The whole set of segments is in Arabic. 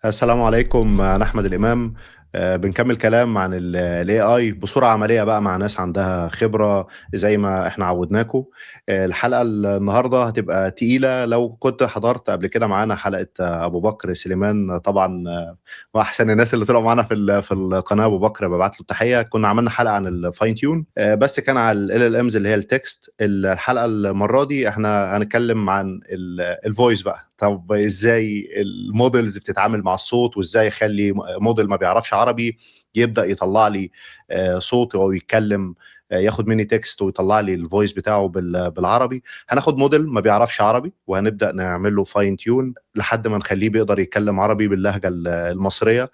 السلام عليكم. أنا أحمد الإمام. بنكمل كلام عن ال AI بصورة عملية بقى مع ناس عندها خبرة زي ما إحنا عودناكم. الحلقة النهاردة هتبقى تقيلة. لو كنت حضرت قبل كده معانا حلقة أبو بكر سليمان طبعا، وأحسن الناس اللي طلعوا معانا في القناة أبو بكر، ببعت له التحية. كنا عملنا حلقة عن الفاين تيون، بس كان على ال LLMs اللي هي التكست. الحلقة المرة دي احنا هنتكلم عن الفويس بقى. طب ازاي المودلز بتتعامل مع الصوت، وازاي اخلي موديل ما بيعرفش عربي يبدأ يطلع لي صوت او يتكلم، ياخد مني تكست ويطلع لي الفويس بتاعه بالعربي. هناخد موديل ما بيعرفش عربي وهنبدأ نعمل له فاين تيون لحد ما نخليه بيقدر يتكلم عربي باللهجة المصرية.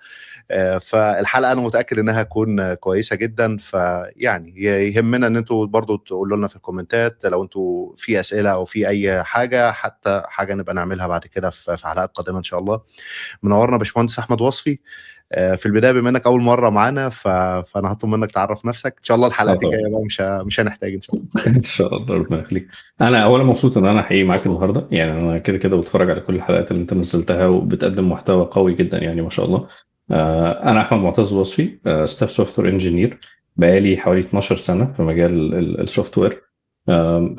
فالحلقه انا متاكد انها هتكون كويسه جدا. فيعني يهمنا ان انتوا برضو تقولوا لنا في الكومنتات لو انتوا في اسئله او في اي حاجه، حتى حاجه نبقى نعملها بعد كده في حلقات قادمه ان شاء الله. منورنا باشمهندس احمد وصفي. في البدايه بما انك اول مره معانا فانا هطلب منك تعرف نفسك. ان شاء الله الحلقات طبعا. الجايه بقى مش هنحتاج ان شاء الله. ان شاء الله ربنا يخليك. انا اولا مبسوط ان انا حقيقي معاك النهارده، يعني انا كده كده بتفرج على كل الحلقات اللي انت نزلتها وبتقدم محتوى قوي جدا يعني ما شاء الله. انا احمد معتز وصفي، ستاف سوفت وير انجينير. بقالي حوالي 12 سنه في مجال السوفت وير.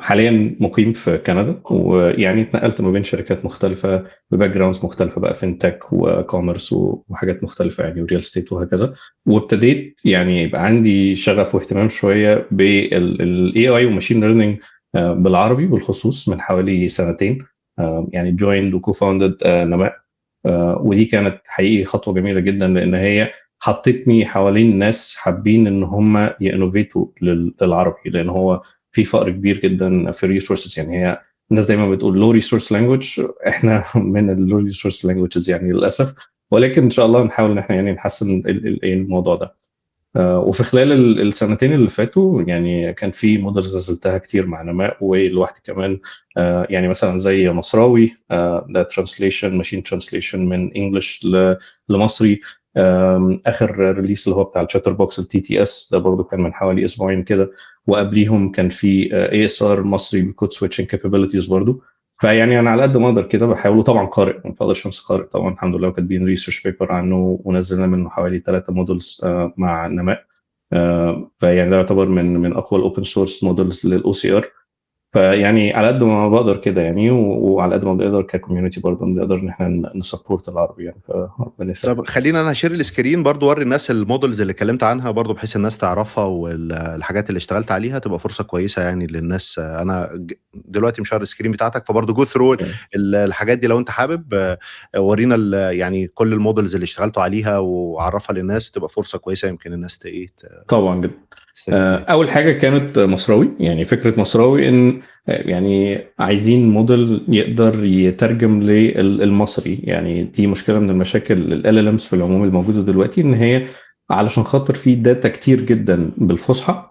حاليا مقيم في كندا، ويعني اتنقلت ما بين شركات مختلفه بباك جراوندز مختلفه بقى، فينتك وكوميرس وحاجات مختلفه يعني، وريال ستيت وهكذا. وابتديت يعني يبقى عندي شغف واهتمام شويه بالاي اي وماشين ليرنينج بالعربي بالخصوص من حوالي سنتين. يعني جويند وكوفاوندد نماء. ودي كانت حقيقي خطوه جميله جدا، لان هي حطتني حوالين ناس حابين ان هم يانوفيتوا للعربي، لان هو في فقر كبير جدا في الريسورسز. يعني هي الناس دايما بتقول لو ريسورس لانجوج، احنا من اللو ريسورس لانجوجز يعني للاسف. ولكن ان شاء الله نحاول ان احنا يعني نحسن الموضوع ده. وفي خلال السنتين اللي فاتوا يعني كان في مودلز نزلتها كتير مع نماء ولوحدي كمان. يعني مثلا زي مصراوي، ده ترانسليشن ماشين ترانسليشن من انجلش لمصري. اخر ريليس اللي هو بتاع الشاتر بوكس التي تي اس ده برضه كان من حوالي اسبوعين كده. وقبليهم كان في اي اس ار مصري بكود سويتشنج كابابيلتيز برضه. فيعني انا على قد ما اقدر كده بحاول، وطبعا قارئ ما بقدرش انسى قارئ طبعا، الحمد لله كاتبين ريسيرش بيبر عنه ونزلنا منه حوالي 3 مودلز مع نماء. فيعني ده يعتبر من اقوى الاوبن سورس مودلز للاو سي ار. فيعني على قد ما بقدر كده يعني، وعلى قد ما بنقدر ككوميونتي برضه بنقدر ان احنا نسبورت العربي يعني، فربنا يسهل. طب خلينا انا اشير السكرين برضو، وري الناس المودلز اللي اتكلمت عنها برضو بحيث الناس تعرفها، والحاجات اللي اشتغلت عليها تبقى فرصة كويسة يعني للناس. انا دلوقتي مشار السكرين بتاعتك، فبرضو جو ثرو الحاجات دي لو انت حابب. ورينا يعني كل المودلز اللي اشتغلتوا عليها وعرفها للناس، تبقى فرصة كويسة يمكن الناس ايه طبعا جدا. تستفيد بيها. اول حاجه كانت مصراوي، يعني فكره مصراوي ان يعني عايزين موديل يقدر يترجم للمصري. يعني دي مشكله من المشاكل ال LLMs في العموم الموجوده دلوقتي، ان هي علشان خاطر في داتا كتير جدا بالفصحى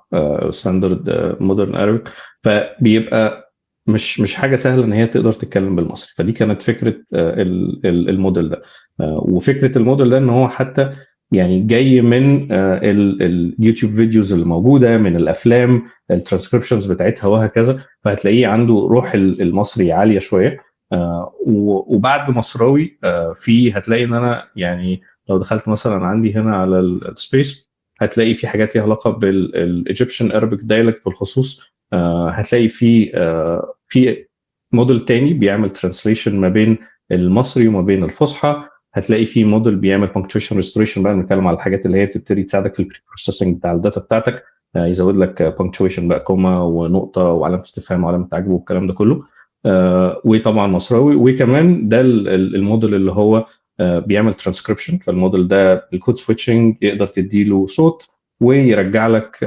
ستاندرد مودرن Arabic، فبيبقى مش حاجه سهله ان هي تقدر تتكلم بالمصري. فدي كانت فكره الموديل ده. وفكره الموديل ده ان هو حتى يعني جاي من اليوتيوب فيديوز اللي موجوده، من الافلام الترانسكريبشنز بتاعتها وهكذا. فهتلاقيه عنده روح المصري عاليه شويه. وبعد مصراوي في هتلاقي ان انا يعني لو دخلت مثلا عندي هنا على السبيس، هتلاقي في حاجات ليها علاقه بالايجيبشن ارابيك دايلكت بالخصوص. هتلاقي في موديل تاني بيعمل ترانسليشن ما بين المصري وما بين الفصحى. هتلاقي في موديل بيعمل punctuation restoration، بقى بنتكلم على الحاجات اللي هي تبتدي تساعدك في البري بروسيسنج بتاع الداتا بتاعتك. يزود لك punctuation بقى، كوما ونقطه وعلامه استفهام وعلامه تعجب والكلام ده كله. وطبعا مصراوي. وكمان ده الموديل اللي هو بيعمل ترانسكريبشن. فالموديل ده الكود سويتشنج يقدر تديله صوت ويرجع لك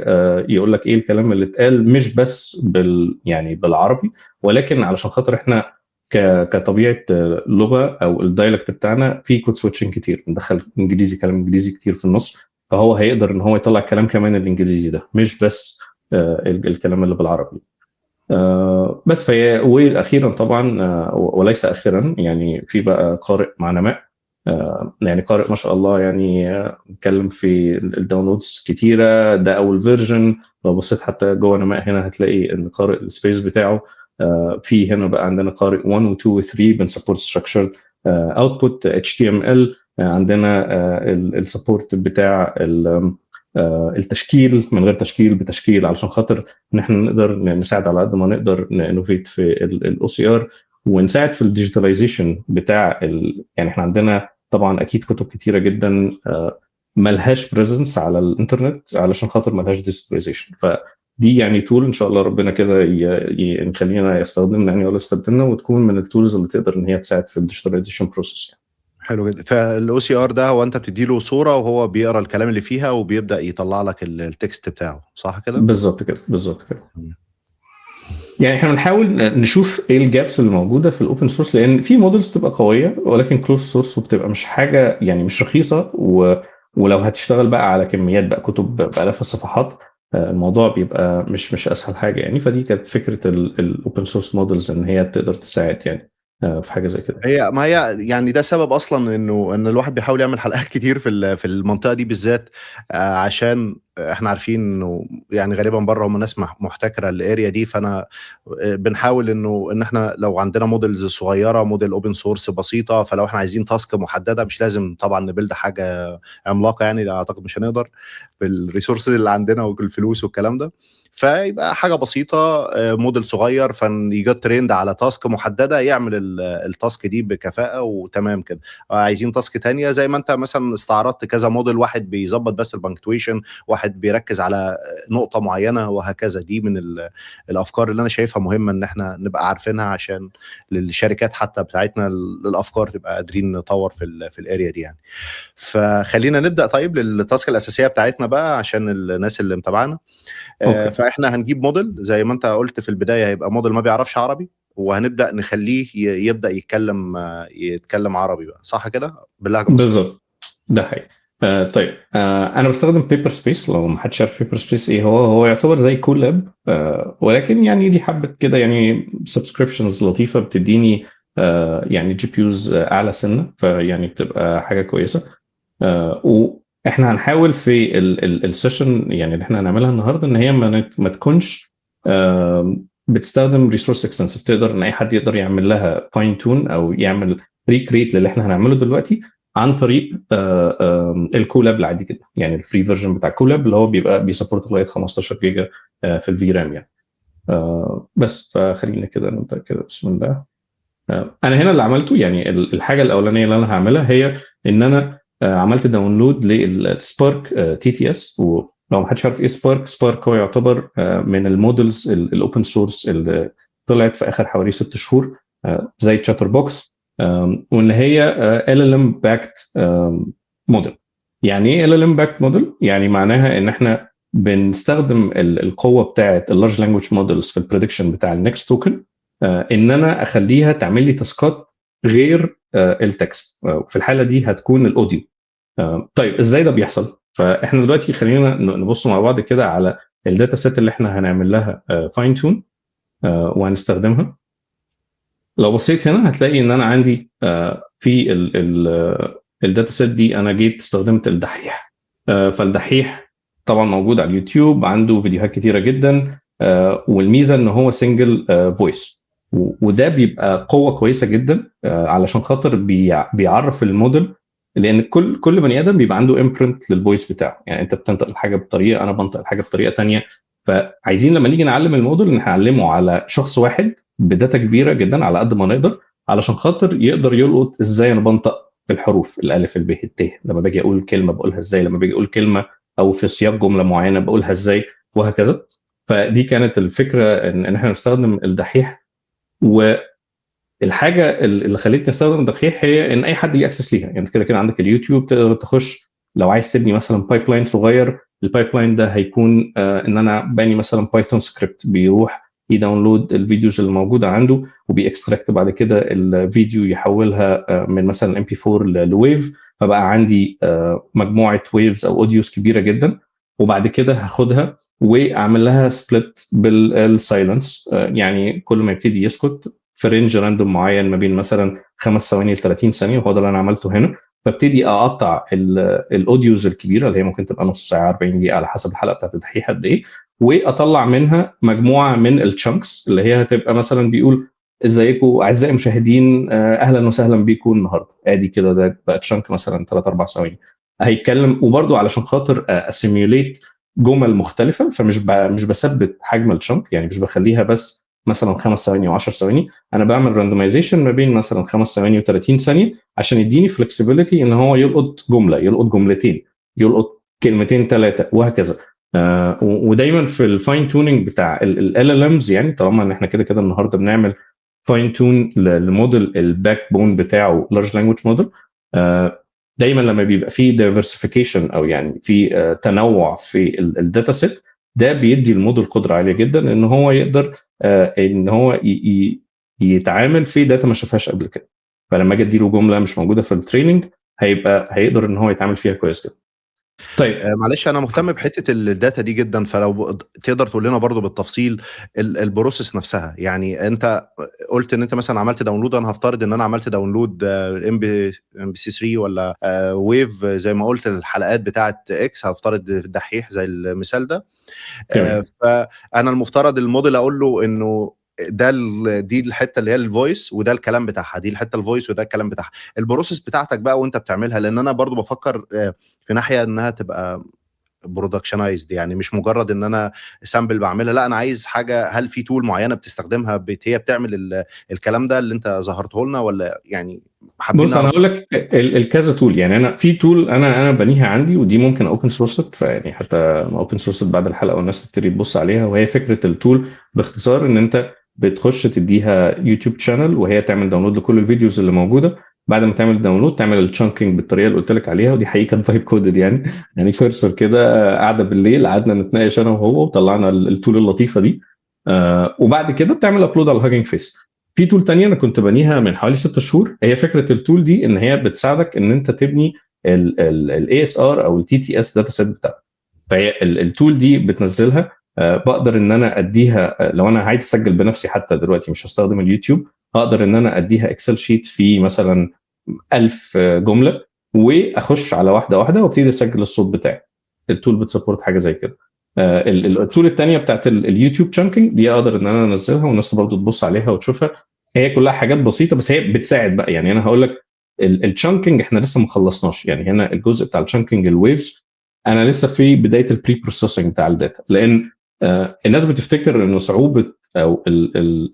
يقول لك ايه الكلام اللي اتقال، مش بس يعني بالعربي، ولكن علشان خاطر احنا كطبيعه لغه او الدايلكت بتاعنا في كود سويتشنج كتير، ندخل انجليزي كلام انجليزي كتير في النص. فهو هيقدر ان هو يطلع كلام كمان الانجليزي ده، مش بس الكلام اللي بالعربي. بس فهي. واخيرا طبعا وليس اخيرا، يعني في بقى قارئ مع نماء. يعني قارئ ما شاء الله يعني، اتكلم في الداونلودز كتيره. ده اول فيرجن. لو بصيت حتى جوه نماء هنا هتلاقي ان قارئ السبيس بتاعه في هنا بقى عندنا قارئ 1 و 2 و 3 بنسبورت ستراكشرد اوتبوت HTML عندنا السبورت بتاع التشكيل من غير تشكيل بتشكيل، علشان خاطر ان احنا نقدر نساعد على قد ما نقدر نانوفيت في الاو سي ار، ونساعد في الديجيتاليزيشن بتاع يعني احنا عندنا طبعا اكيد كتب كتيره جدا ملهاش بريزنس على الانترنت علشان خاطر ملهاش ديجيتاليزيشن. فدي يعني تول ان شاء الله ربنا كده يخلينا يستخدمنا يعني ولا يستبدلنا، وتكون من التولز اللي تقدر ان هي تساعد في الديجيتاليزيشن بروسيس يعني. حلو جدا. فالاو سي ار ده هو انت بتديله صوره وهو بيقرا الكلام اللي فيها وبيبدا يطلع لك التكست بتاعه، صح كده؟ بالظبط كده بالظبط كده. يعني احنا بنحاول نشوف ايه الجابس اللي موجوده في الاوبن سورس، لان في مودلز بتبقى قويه ولكن كلوز سورس وبتبقى مش حاجه يعني مش رخيصه، ولو هتشتغل بقى على كميات بقى كتب بالاف الصفحات الموضوع بيبقى مش اسهل حاجه يعني. فدي كانت فكره الاوبن سورس مودلز ان هي تقدر تساعد يعني في حاجه زي كده. ما هي يعني ده سبب اصلا ان الواحد بيحاول يعمل حلقات كتير في المنطقه دي بالذات، عشان احنا عارفين انه يعني غالبا بره هم ناس محتكره الاريا دي. فانا بنحاول ان احنا لو عندنا موديلز صغيره، موديل اوبن سورس بسيطه، فلو احنا عايزين تاسك محدده مش لازم طبعا نبيلد حاجه عملاقه يعني، اعتقد مش هنقدر بالريسورسز اللي عندنا والفلوس والكلام ده. فيبقى حاجه بسيطه، موديل صغير فيجي تريند على تاسك محدده يعمل التاسك دي بكفاءه وتمام كده. عايزين تاسك تانية زي ما انت مثلا استعرضت كذا موديل، واحد بيظبط بس البنكتويشن، واحد بيركز على نقطه معينه وهكذا. دي من الافكار اللي انا شايفها مهمه ان احنا نبقى عارفينها عشان للشركات حتى بتاعتنا الافكار تبقى قادرين نطور في الاريا دي يعني. فخلينا نبدا طيب للتاسك الاساسيه بتاعتنا بقى عشان الناس اللي متابعانا. فاحنا هنجيب موديل زي ما انت قلت في البدايه، هيبقى موديل ما بيعرفش عربي، وهنبدا نخليه يبدا يتكلم عربي بقى، صح كده؟ باللهجه المصريه. بالظبط ده حقيقي. طيب انا بستخدم بيبر سبيس. لو ما حدش عارف بيبر سبيس ايه، هو يعتبر زي كولاب، ولكن يعني دي حبه كده يعني سبسكريبشنز لطيفه بتديني يعني جي بي يوز اعلى سنه، فيعني بتبقى حاجه كويسه. واحنا هنحاول في السيشن يعني اللي احنا هنعملها النهارده ان هي ما تكونش بتستخدم ريسورس اكستنسيف، تقدر ان اي حد يقدر يعمل لها فاين تون او يعمل ريكريت للي احنا هنعمله دلوقتي عن طريق الكولاب العادي كده، يعني الفري فيرجن بتاع كولاب اللي هو بيبقى بيسبورت لغايه 15 جيجا في الفي رام يعني. بس فخلينا كده نبدا كده بسم الله. انا هنا اللي عملته يعني الحاجه الاولانيه اللي انا هعملها هي ان انا عملت داونلود للسبارك تي تي اس. ولو ما حدش عارف ايه سبارك هو يعتبر من المودلز الاوبن سورس اللي طلعت في اخر حوالي 6 شهور زي تشاتر بوكس، وان هي ال ال ام باكت موديل. يعني ايه ال ال ام باكت موديل؟ يعني معناها ان احنا بنستخدم القوه بتاعه اللارج لانجويج مودلز في البريدكشن بتاع النكست توكن، ان انا اخليها تعمل لي تاسكات غير التكست. في الحاله دي هتكون الاوديو. طيب ازاي ده بيحصل؟ فاحنا دلوقتي خلينا نبص مع بعض كده على الداتا سيت اللي احنا هنعمل لها فاين تون وهنستخدمها. لو بصيت هنا هتلاقي ان انا عندي في الداتا سيت دي انا جيت استخدمت الدحيح. فالدحيح طبعا موجود على اليوتيوب، عنده فيديوهات كتيره جدا، والميزه ان هو سنجل فويس، وده بيبقى قوه كويسه جدا علشان خاطر بيعرف الموديل، لان كل بني ادم بيبقى عنده امبرنت للفويس بتاعه. يعني انت بتنطق الحاجه بطريقه، انا بنطق الحاجه بطريقه ثانيه. فعايزين لما نيجي نعلم الموديل نعلمه على شخص واحد بداتا كبيره جدا على قد ما نقدر، علشان خاطر يقدر يلقط ازاي انا بنطق الحروف الالف الب الت، لما باجي اقول كلمه بقولها ازاي، لما باجي اقول كلمه او في سياق جمله معينه بقولها ازاي، وهكذا. فدي كانت الفكره ان احنا نستخدم الدحيح. والحاجه اللي خلتني استخدم الدحيح هي ان اي حد ليه اكسس ليها. يعني انت كده كده عندك اليوتيوب، تقدر تخش لو عايز تبني مثلا بايب لاين صغير. البايب لاين ده هيكون ان انا باني مثلا بايثون سكريبت بيروح يداونلود الفيديوز اللي موجوده عنده وبيكستراكت بعد كده الفيديو يحولها من مثلا ام بي 4 لويف، فبقى عندي مجموعه ويفز او اوديوز كبيره جدا. وبعد كده هاخدها واعمل لها سبليت بالسايلنس، يعني كل ما يبتدي يسكت في رينج راندوم معين ما بين مثلا 5 ثواني ل 30 ثانيه، وهو ده اللي انا عملته هنا. فابتدي اقطع الاوديوز الكبيره اللي هي ممكن تبقى نص ساعه 40 دقيقه على حسب الحلقه بتاعت الدحيح قد ايه، واطلع منها مجموعه من الشانكس اللي هي هتبقى مثلا بيقول ازيكم اعزائي المشاهدين، اهلا وسهلا بيكم النهارده. ادي كده ده بقى تشانك مثلا 3 4 ثواني هيتكلم. وبرده علشان خاطر اسيميوليت جمل مختلفه، مش بثبت حجم التشانك، يعني مش بخليها بس مثلا 5 ثواني و10 ثواني. انا بعمل راندومايزيشن ما بين مثلا 5 ثواني و30 ثانيه عشان يديني فلكسبيليتي ان هو يلقط جمله، يلقط جملتين، يلقط كلمتين 3 وهكذا. ودايما في الفاين تونينج بتاع ال ال امز، يعني طالما ان احنا كده كده النهارده بنعمل فاين تون للموديل الباك بون بتاعه لارج لانجويج موديل، دايما لما بيبقى في دايفرسيفيكيشن او يعني في تنوع في الداتا سيت، ده بيدي الموديل قدره عاليه جدا ان هو يقدر ان هو يتعامل في داتا ما شافهاش قبل كده. فلما اجي اديله جمله مش موجوده في التريننج هيقدر ان هو يتعامل فيها كويس جدا. طيب معلش انا مهتم بحته الداتا دي جدا، فلو تقدر تقول لنا برضو بالتفصيل البروسيس نفسها. يعني انت قلت ان انت مثلا عملت داونلود، انا هفترض ان انا عملت داونلود ام بي سي 3 ولا ويف زي ما قلت الحلقات بتاعه اكس، هفترض الدحيح زي المثال ده. فانا المفترض الموديل اقول له انه دي الحته اللي هي الفويس وده الكلام بتاعها، دي الحته الفويس وده الكلام بتاعها. البروسيس بتاعتك بقى وانت بتعملها، لان انا برضو بفكر في ناحيه انها تبقى برودكشنايزد، يعني مش مجرد ان انا سامبل بعملها، لا انا عايز حاجه. هل في تول معينه بتستخدمها هي بتعمل الكلام ده اللي انت ظهرته لنا، ولا يعني حابين بص انا نعرف؟ هقول لك الكذا تول. يعني انا في تول انا بنيها عندي، ودي ممكن اوبن سورس، فيعني حتى اوبن سورس بعد الحلقه والناس تبتدي تبص عليها. وهي فكره التول باختصار ان انت بتخش تديها يوتيوب شانل وهي تعمل داونلود لكل الفيديوز اللي موجوده. بعد ما تعمل داونلود تعمل التشانكينج بالطريقه اللي قلت لك عليها، ودي حقيقه كانت فايب كودد يعني كورسر كده قاعده بالليل قعدنا نتناقش انا وهو وطلعنا التول اللطيفه دي. وبعد كده بتعمل ابلود على الهاجينج فيس. في تول تانية انا كنت بنيها من حوالي 6 شهور. هي فكره التول دي ان هي بتساعدك ان انت تبني الاي اس ار او التي تي اس داتا سيت بتاعك. فهي التول دي بتنزلها، بقدر ان انا اديها لو انا عايز اسجل بنفسي حتى دلوقتي مش هستخدم اليوتيوب، اقدر ان انا اديها اكسل شيت فيه مثلا 1000 جمله، واخش على واحده واحده وابتدي اسجل الصوت بتاعي. التول بتسبورت حاجه زي كده. التول الثانيه بتاعت اليوتيوب تشانكينج دي اقدر ان انا انزلها والناس برضه تبص عليها وتشوفها. هي كلها حاجات بسيطه بس هي بتساعد بقى. يعني انا هقول لك التشانكينج احنا لسه ما خلصناش، يعني هنا الجزء بتاع التشانكينج الويفز انا لسه في بدايه البري بروسيسنج بتاع الداتا. لان الناس بتفتكر انه صعوبه او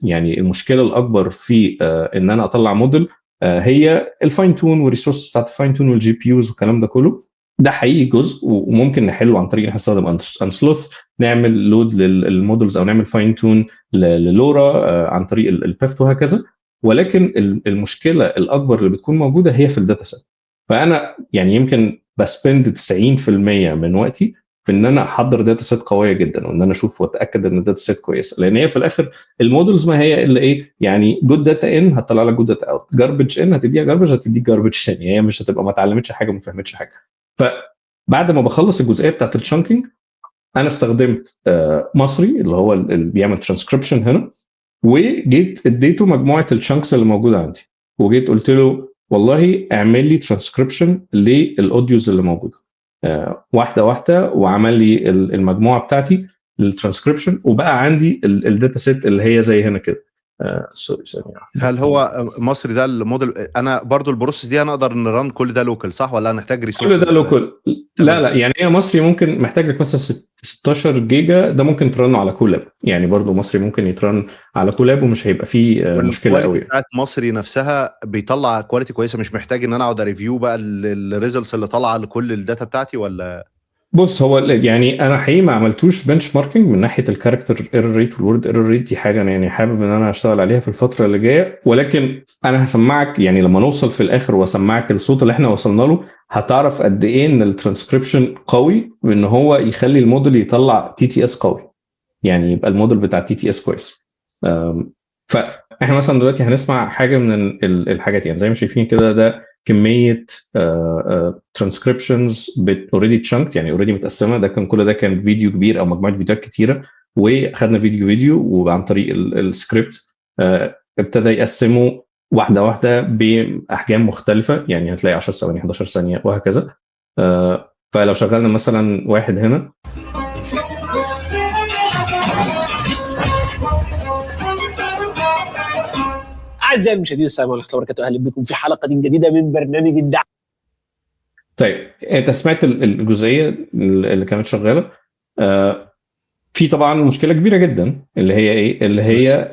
يعني المشكله الاكبر في ان انا اطلع موديل هي الفاين تون والريسورس بتاعت الفاين تون والجي بي يوز والكلام ده كله. ده حقيقي جزء وممكن نحله عن طريق ان احنا نستخدم انسلوث، نعمل لود للمودلز او نعمل فاين تون للورا عن طريق البيفت وهكذا. ولكن المشكله الاكبر اللي بتكون موجوده هي في الداتا سيت. فانا يعني يمكن بسبند 90% من وقتي في ان انا احضر داتا سيت قويه جدا، وان انا اشوف واتاكد ان الداتا سيت كويسه. لان هي في الاخر المودلز ما هي الا ايه؟ يعني جود داتا ان هتطلع لك جود داتا اوت، جاربج ان هتديها جاربج هتديك جاربج ثاني. هي مش هتبقى ما اتعلمتش حاجه وما فهمتش حاجه. فبعد ما بخلص الجزئيه بتاعت الشانكينج انا استخدمت مصري اللي هو اللي بيعمل ترانسكريبشن هنا، وجيت اديته مجموعه الشانكس اللي موجوده عندي، وجيت قلت له والله اعمل لي ترانسكريبشن للاوديوز اللي موجوده واحده واحده، وعمل لي المجموعه بتاعتي للترانسكريبشن. وبقى عندي الداتا سيت اللي هي زي هنا كده. سوري ثانيه. هل هو مصري ده الموديل؟ انا برضو البروسيس دي انا اقدر نران كل ده لوكال صح، ولا نحتاج كل ريسورسز؟ ده لوكال. لا يعني هي مصري ممكن محتاج لك مثلا 16 جيجا، ده ممكن ترنه على كولاب. يعني برضو مصري ممكن يترن على كولاب ومش هيبقى فيه مشكله قوي. بتاعت مصري نفسها بيطلع كواليتي كويسه، مش محتاج ان انا اقعد ريفيو بقى الريزلتس اللي طالعه لكل الداتا بتاعتي ولا؟ بص هو يعني انا حقيقي ما عملتوش بنش ماركينج من ناحيه الكاركتر ايرور ريت والورد ايرور ريت. دي حاجه انا يعني حابب ان انا اشتغل عليها في الفتره اللي جايه. ولكن انا هسمعك يعني لما نوصل في الاخر واسمعك الصوت اللي احنا وصلنا له، هتعرف قد ايه ان الترانسكريبشن قوي وان هو يخلي الموديل يطلع تي تي اس قوي، يعني يبقى الموديل بتاع تي تي اس كويس. فاحنا مثلا دلوقتي هنسمع حاجه من الحاجات، يعني زي ما شايفين كده ده كميه ترانسكريبشنز اوريدي تشانكت، يعني اوريدي متقسمه. ده كان كل ده كان فيديو كبير او مجموعه فيديوهات كتيره، واخدنا فيديو وعن طريق السكريبت ابتدى يقسمه واحده واحده باحجام مختلفه. يعني هتلاقي 10 ثواني 11 ثانيه وهكذا. فلو شغلنا مثلا واحد هنا اعزائي المشاهدين السلام عليكم ورحمه الله وبركاته، اهلا بكم في حلقه جديده من برنامج الدعم. طيب انت سمعت الجزئيه اللي كانت شغاله. في طبعا مشكله كبيره جدا اللي هي ايه، اللي هي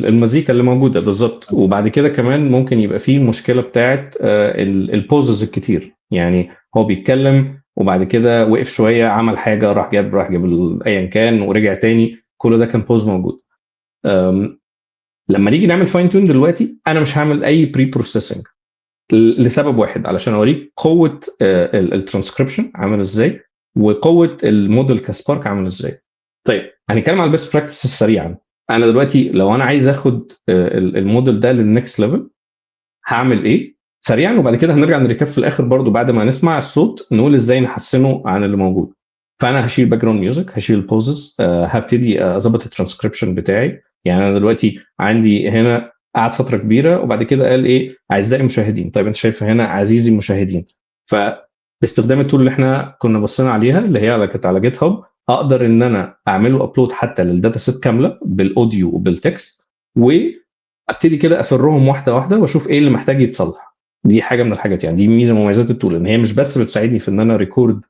المزيكا اللي موجوده بالظبط. وبعد كده كمان ممكن يبقى في مشكله بتاعت البوزز الكتير، يعني هو بيتكلم وبعد كده وقف شويه عمل حاجه راح جاب ايا كان ورجع تاني، كل ده كان بوز موجود. لما نيجي نعمل فاين تون دلوقتي انا مش هعمل اي بري بروسيسنج لسبب واحد، علشان اوريك قوه الترانسكريبشن عامل ازاي وقوه الموديل كسبارك عامل ازاي. طيب هنتكلم على البيست براكتس سريعا. انا دلوقتي لو انا عايز اخد الموديل ده للنكست ليفل هعمل ايه سريعا، وبعد كده هنرجع نريكاب في الاخر برضو بعد ما نسمع الصوت نقول ازاي نحسنه عن اللي موجود. فانا هشيل باك جراوند ميوزك، هشيل البوزز، هبتدي اظبط الترانسكريبشن بتاعي. يعني انا دلوقتي عندي هنا قعد فتره كبيره وبعد كده قال ايه اعزائي المشاهدين. طيب انت شايف هنا عزيزي المشاهدين، فباستخدام التول اللي احنا كنا بصينا عليها اللي هي كانت على جيت هاب اقدر ان انا اعمله ابلود حتى للداتا سيت كامله بالاوديو وبالتكست، وابتدي كده افرهم واحده واحده واشوف ايه اللي محتاج يتصلح. دي حاجه من الحاجات، يعني دي ميزه مميزات التول ان هي مش بس بتساعدني في ان انا ريكورد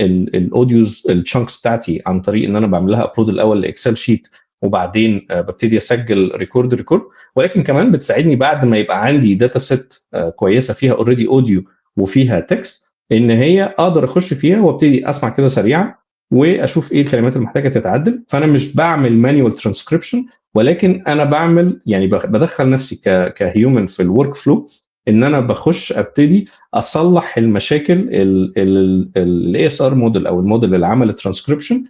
الاوديوز الشانكس بتاعتي عن طريق ان انا بعمل لها ابلود الاول لاكسل شيت وبعدين ببتدي اسجل ريكورد، ولكن كمان بتساعدني بعد ما يبقى عندي داتا سيت كويسه فيها اوريدي اوديو وفيها تكست ان هي اقدر اخش فيها وابتدي اسمع كده سريعا واشوف ايه الكلمات اللي محتاجه تتعدل. فانا مش بعمل مانيوال ترانسكريبشن، ولكن انا بعمل يعني بدخل نفسي كهيومن في الورك فلو ان انا بخش ابتدي اصلح المشاكل الاي اس ار موديل او الموديل اللي عمل الترانسكريبشن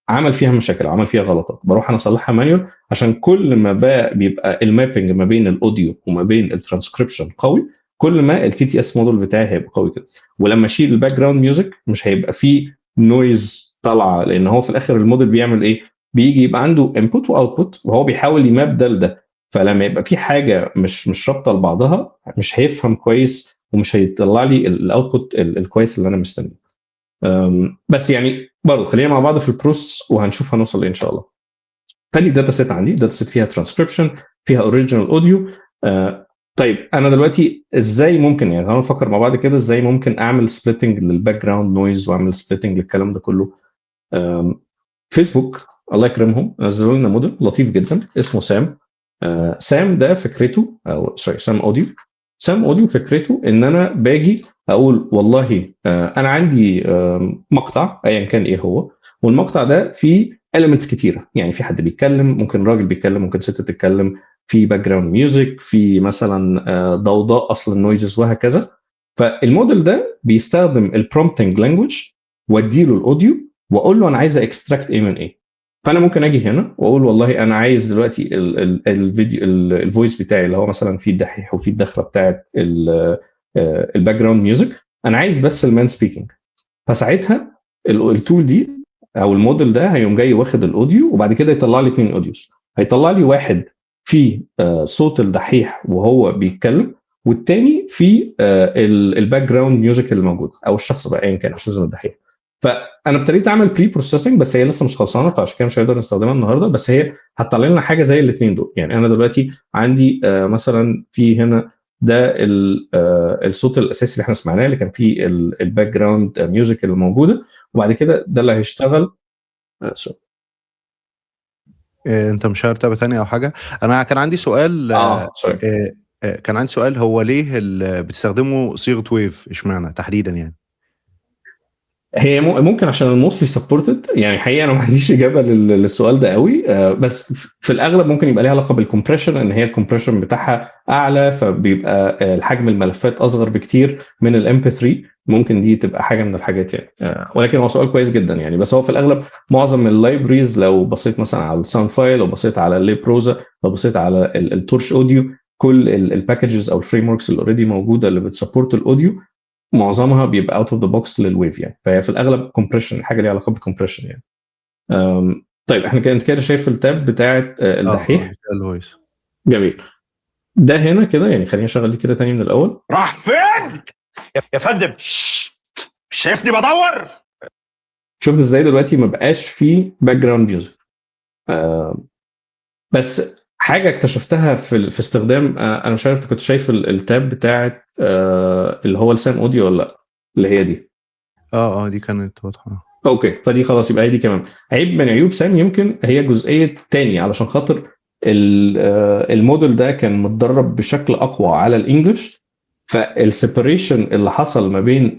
عمل فيها مشاكل او عمل فيها غلطات، بروح انا اصلحها مانيوال عشان كل ما بيبقى المابنج ما بين الاوديو وما بين الترانسكريبشن قوي كل ما التي تي اس موديل بتاعي هيبقى قوي كده. ولما اشيل الباك جراوند ميوزك مش هيبقى فيه نويز طالعه، لان هو في الاخر الموديل بيعمل ايه، بيجي يبقى عنده انبوت واوتبوت وهو بيحاول يماب ده لده، فلما يبقى في حاجه مش رابطه لبعضها مش هيفهم كويس ومش هيطلع لي الاوتبوت الكويس اللي انا مستنيه. بس يعني برضه خلينا مع بعض في البروسس وهنشوف هنوصل ان شاء الله. فدي داتا سيت عندي، داتا سيت فيها ترانسكريبشن فيها اوريجينال اوديو. طيب انا دلوقتي ازاي ممكن، يعني هنفكر مع بعض كده ازاي ممكن اعمل سبليتنج للباك جراوند نويز واعمل سبليتنج للكلام ده كله. فيسبوك الله يكرمهم نزلوا لنا موديل لطيف جدا اسمه سام. سام ده فكرته او سام اوديو فكرته ان انا باجي اقول والله انا عندي مقطع ايا كان ايه هو، والمقطع ده فيه elements كتيره، يعني في حد بيتكلم، ممكن راجل بيتكلم، ممكن ست تتكلم، في باك جراوند ميوزك، في مثلا ضوضاء اصل النويزز وهكذا. فالموديل ده بيستخدم البرومبتنج لانجوج واديله الاوديو واقول له انا عايز اكستراكت ايه من ايه. فانا ممكن اجي هنا واقول والله انا عايز دلوقتي الفيديو الفويس بتاعي اللي هو مثلا فيه الدحيح وفيه الدخله بتاعت الباك جراوند ميوزك، انا عايز بس المان سبيكينج. فساعتها التول دي او الموديل ده هيقوم جاي واخد الاوديو وبعد كده يطلع لي 2 اوديوز. هيطلع لي واحد فيه صوت الدحيح وهو بيتكلم، والتاني فيه الباك جراوند ميوزك اللي موجود او الشخص بقى ايا كان مش لازم الدحيح. فانا ابتديت اعمل بري بروسيسنج بس هي لسه مش خلصانه، فعشان كده مش هنقدر نستخدمها النهارده، بس هي هتطلع لنا حاجه زي الاثنين دول. يعني انا دلوقتي عندي مثلا في هنا ده الصوت الاساسي اللي احنا سمعناه اللي كان فيه الباك جراوند ميوزك اللي موجوده، وبعد كده ده اللي هيشتغل. انت مش هتابع تاني او حاجه؟ انا كان عندي سؤال. سوري. كان عندي سؤال، هو ليه بتستخدموا صيغه ويف اشمعنى تحديدا يعني؟ هي ممكن عشان الموستلي سبورتد، يعني حقيقه انا ما عنديش اجابه للسؤال ده قوي، بس في الاغلب ممكن يبقى ليها علاقه بالكمبريشن، ان هي الكمبريشن بتاعها اعلى فبيبقى الحجم الملفات اصغر بكتير من الام بي 3. ممكن دي تبقى حاجه من الحاجات يعني، ولكن هو سؤال كويس جدا يعني. بس هو في الاغلب معظم اللايبريز لو بصيت مثلا على الساوند فايل، لو بصيت على الليبروزا، لو بصيت على التورش اوديو، كل الباكجز او الفريم وركس اللي اوريدي موجوده اللي بتسبورت الاوديو معظمها بيبقى اوت اوف ذا بوكس للويف يعني. فهي في الاغلب كومبريشن، حاجه ليها علاقه بالكومبريشن يعني. طيب احنا كده شايف التاب بتاعه الدحيح. الفويس جميل. ده هنا كده يعني خلينا نشغل دي كده تاني من الاول. راح فين يا فندم؟ شايفني بدور؟ شفت ازاي دلوقتي ما بقاش فيه باك جراوند ميوزك؟ بس حاجه اكتشفتها في استخدام، انا مش عارف كنت شايف التاب بتاعه اللي هو لسان اوديو ولا لا، اللي هي دي. دي كانت واضحه. اوكي، فدي خلاص يبقى هي دي كمان. عيب من عيوب سام يمكن هي جزئيه تاني، علشان خاطر الموديل ده كان متدرب بشكل اقوى على الانجليش، فالسيبريشن اللي حصل ما بين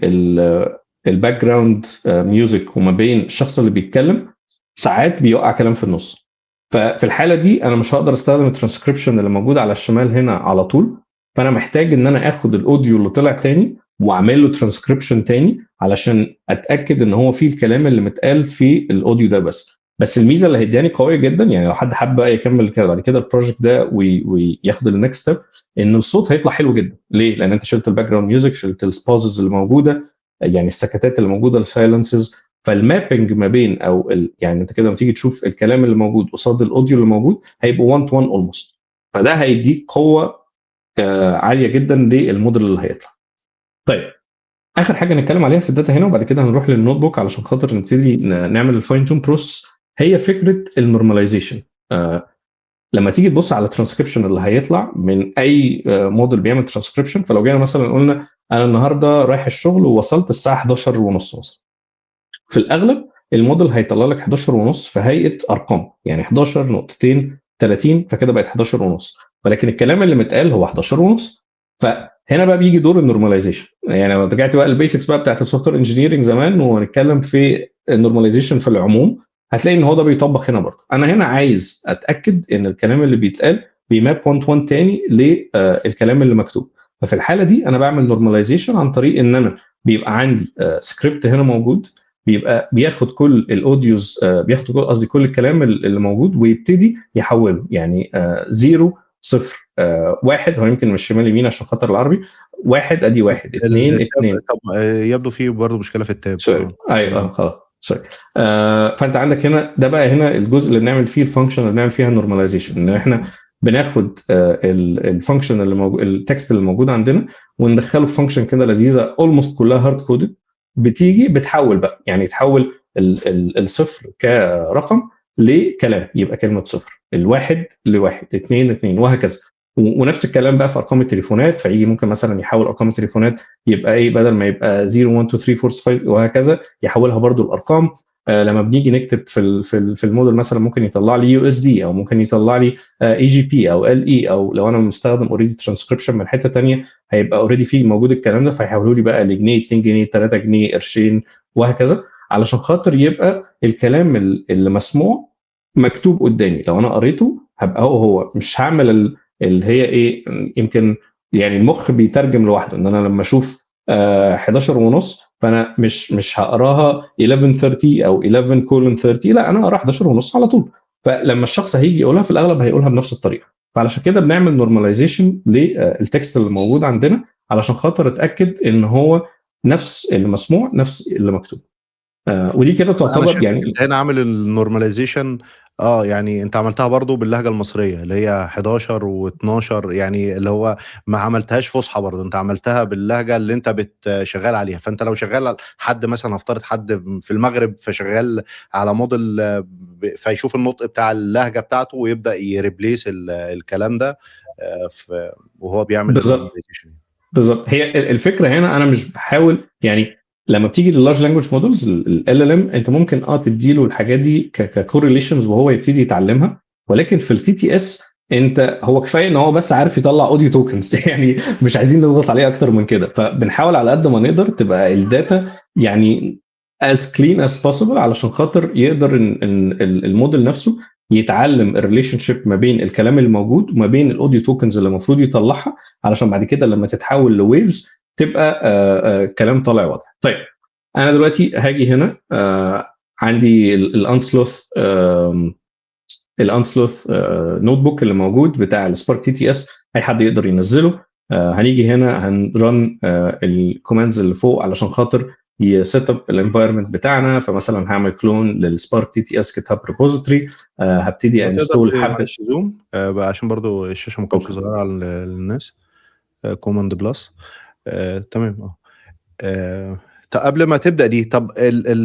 الباك جراوند ميوزك وما بين الشخص اللي بيتكلم ساعات بيوقع كلام في النص. ففي الحاله دي انا مش هقدر استخدم الترانسكريبشن اللي موجود على الشمال هنا على طول، فانا محتاج ان انا اخد الاوديو اللي طلع تاني واعمل له ترانسكريبشن تاني علشان اتاكد ان هو فيه الكلام اللي متقال في الاوديو ده بس الميزه اللي هيدياني قويه جدا، يعني لو حد حب بقى يكمل كده بعد كده البروجكت ده وياخد النكست ستيب، ان الصوت هيطلع حلو جدا. ليه؟ لان انت شلت الباك جراوند ميوزك، شلت السبازز اللي موجوده، يعني السكتات اللي موجوده، السايلنسز، فالمابنج ما بين يعني انت كده لما تيجي تشوف الكلام اللي موجود قصاد الاوديو اللي موجود هيبقوا 1 to 1 اولموست، فده هيديك قوه عاليه جدا للموديل اللي هيطلع. طيب اخر حاجه نتكلم عليها في الداتا هنا، وبعد كده هنروح للنوت بوك علشان خاطر نبتدي نعمل الفاين تون بروسس، هي فكره النورماليزيشن. لما تيجي تبص على الترانسكريبشن اللي هيطلع من اي موديل بيعمل ترانسكريبشن، فلو جينا مثلا قلنا انا النهارده رايح الشغل ووصلت الساعه 11 ونص مثلا، في الاغلب الموديل هيطلع لك 11 ونص في هيئه ارقام، يعني 11 نقطتين 30 فكده بقت 11 ونص، ولكن الكلام اللي متقال هو 11 ونص. فهنا بقى بيجي دور النورماليزيشن. يعني لو رجعت بقى البيسكس بقى بتاعت السوفت وير انجينيرنج زمان ونتكلم في النورماليزيشن في العموم، هتلاقي ان هو ده بيطبق هنا برضه. انا هنا عايز اتاكد ان الكلام اللي بيتقال بيماب 1 تو 1 تاني للكلام اللي مكتوب. ففي الحاله دي انا بعمل نورماليزيشن عن طريق ان انا بيبقى عندي سكريبت هنا موجود، بيبقى بياخد كل الاوديوز، بياخد قصدي كل الكلام اللي موجود ويبتدي يحوله، يعني 0 0 1. هو يمكن مش شمال يمين عشان خاطر العربي، 1 ادي 1 2 2. طب يبدو فيه برضه مشكله في التاب. سوري ايوه خلاص سوري. فانت عندك هنا ده بقى هنا الجزء اللي بنعمل فيه الفانكشن اللي بنعمل فيها النورماليزيشن، ان احنا بناخد الفانكشن اللي موجود، التكست اللي موجود عندنا، وندخله في فانكشن كده لذيذه اولموست كلها هارد كودد، بتيجي بتحول بقى، يعني تحول الصفر كرقم لكلام، يبقى كلمه صفر، الواحد لواحد، اثنين اثنين، وهكذا. ونفس الكلام بقى في ارقام التليفونات، فيجي ممكن مثلا يحول ارقام التليفونات يبقى ايه، بدل ما يبقى 0 1 2 3 4 5 وهكذا يحولها برضو الارقام. لما بنيجي نكتب في الموديل مثلا ممكن يطلع لي يو اس دي، او ممكن يطلع لي اي جي بي او ال اي، او لو انا مستخدم اوريدي ترانسكريبشن من حته ثانيه هيبقى اوريدي فيه موجود الكلام ده، فيحولوا لي بقى لجنيه، 2 جنيه، 3 جنيه، قرشين، وهكذا، علشان خاطر يبقى الكلام اللي مسموع مكتوب قدامي. لو انا قريته هبقى هو مش هعمل اللي هي ايه، يمكن يعني المخ بيترجم لوحده، ان انا لما اشوف 11 ونص فانا مش هقراها 11:30 او 11:30، لا انا هقرا 11 ونص على طول. فلما الشخص هيجي يقولها في الاغلب هيقولها بنفس الطريقه. فعلشان كده بنعمل نورماليزيشن للتكست اللي موجود عندنا علشان خاطر اتاكد ان هو نفس اللي مسموع نفس اللي مكتوب. ودي كده انا تعتبر شايف يعني انت هنا عامل النورماليزيشن. يعني انت عملتها برضو باللهجه المصريه اللي هي 11 و12، يعني اللي هو ما عملتهاش فصحى برضو، انت عملتها باللهجه اللي انت بتشغال عليها. فانت لو شغال حد مثلا، هفترض حد في المغرب فشغال على موديل فيشوف النطق بتاع اللهجه بتاعته ويبدا يريبليس الكلام ده وهو بيعمل النورماليزيشن. بالظبط. هي الفكره هنا انا مش بحاول، يعني لما بتيجي لللارج لانجوج مودلز ال ال ام انت ممكن تديله الحاجات دي ككورليشنز وهو يبتدي يتعلمها، ولكن في التي تي اس انت هو كفايه ان هو بس عارف يطلع اوديو توكنز يعني مش عايزين نضغط عليه اكتر من كده. فبنحاول على قد ما نقدر تبقى الداتا يعني as clean as possible علشان خاطر يقدر إن الموديل نفسه يتعلم الريليشن شيب ما بين الكلام الموجود وما بين الاوديو توكنز اللي المفروض يطلعها، علشان بعد كده لما تتحول لويفز تبقى كلام طالع واضح. طيب انا دلوقتي هاجي هنا عندي الانسلوث نوت بوك اللي موجود بتاع السبارك تي تي اس، اي حد يقدر ينزله. هنيجي هنا هنرن الكوماندز اللي فوق علشان خاطر يسيت اب الانفايرمنت بتاعنا. فمثلا هعمل كلون للسبارك تي تي اس جيت هاب ريبوزيتوري، هبتدي انستول حبه. معلش زوم عشان برضو الشاشه ما كانتش ظاهره على الناس. كوماند بلس. تمام. طب قبل ما تبدا دي، طب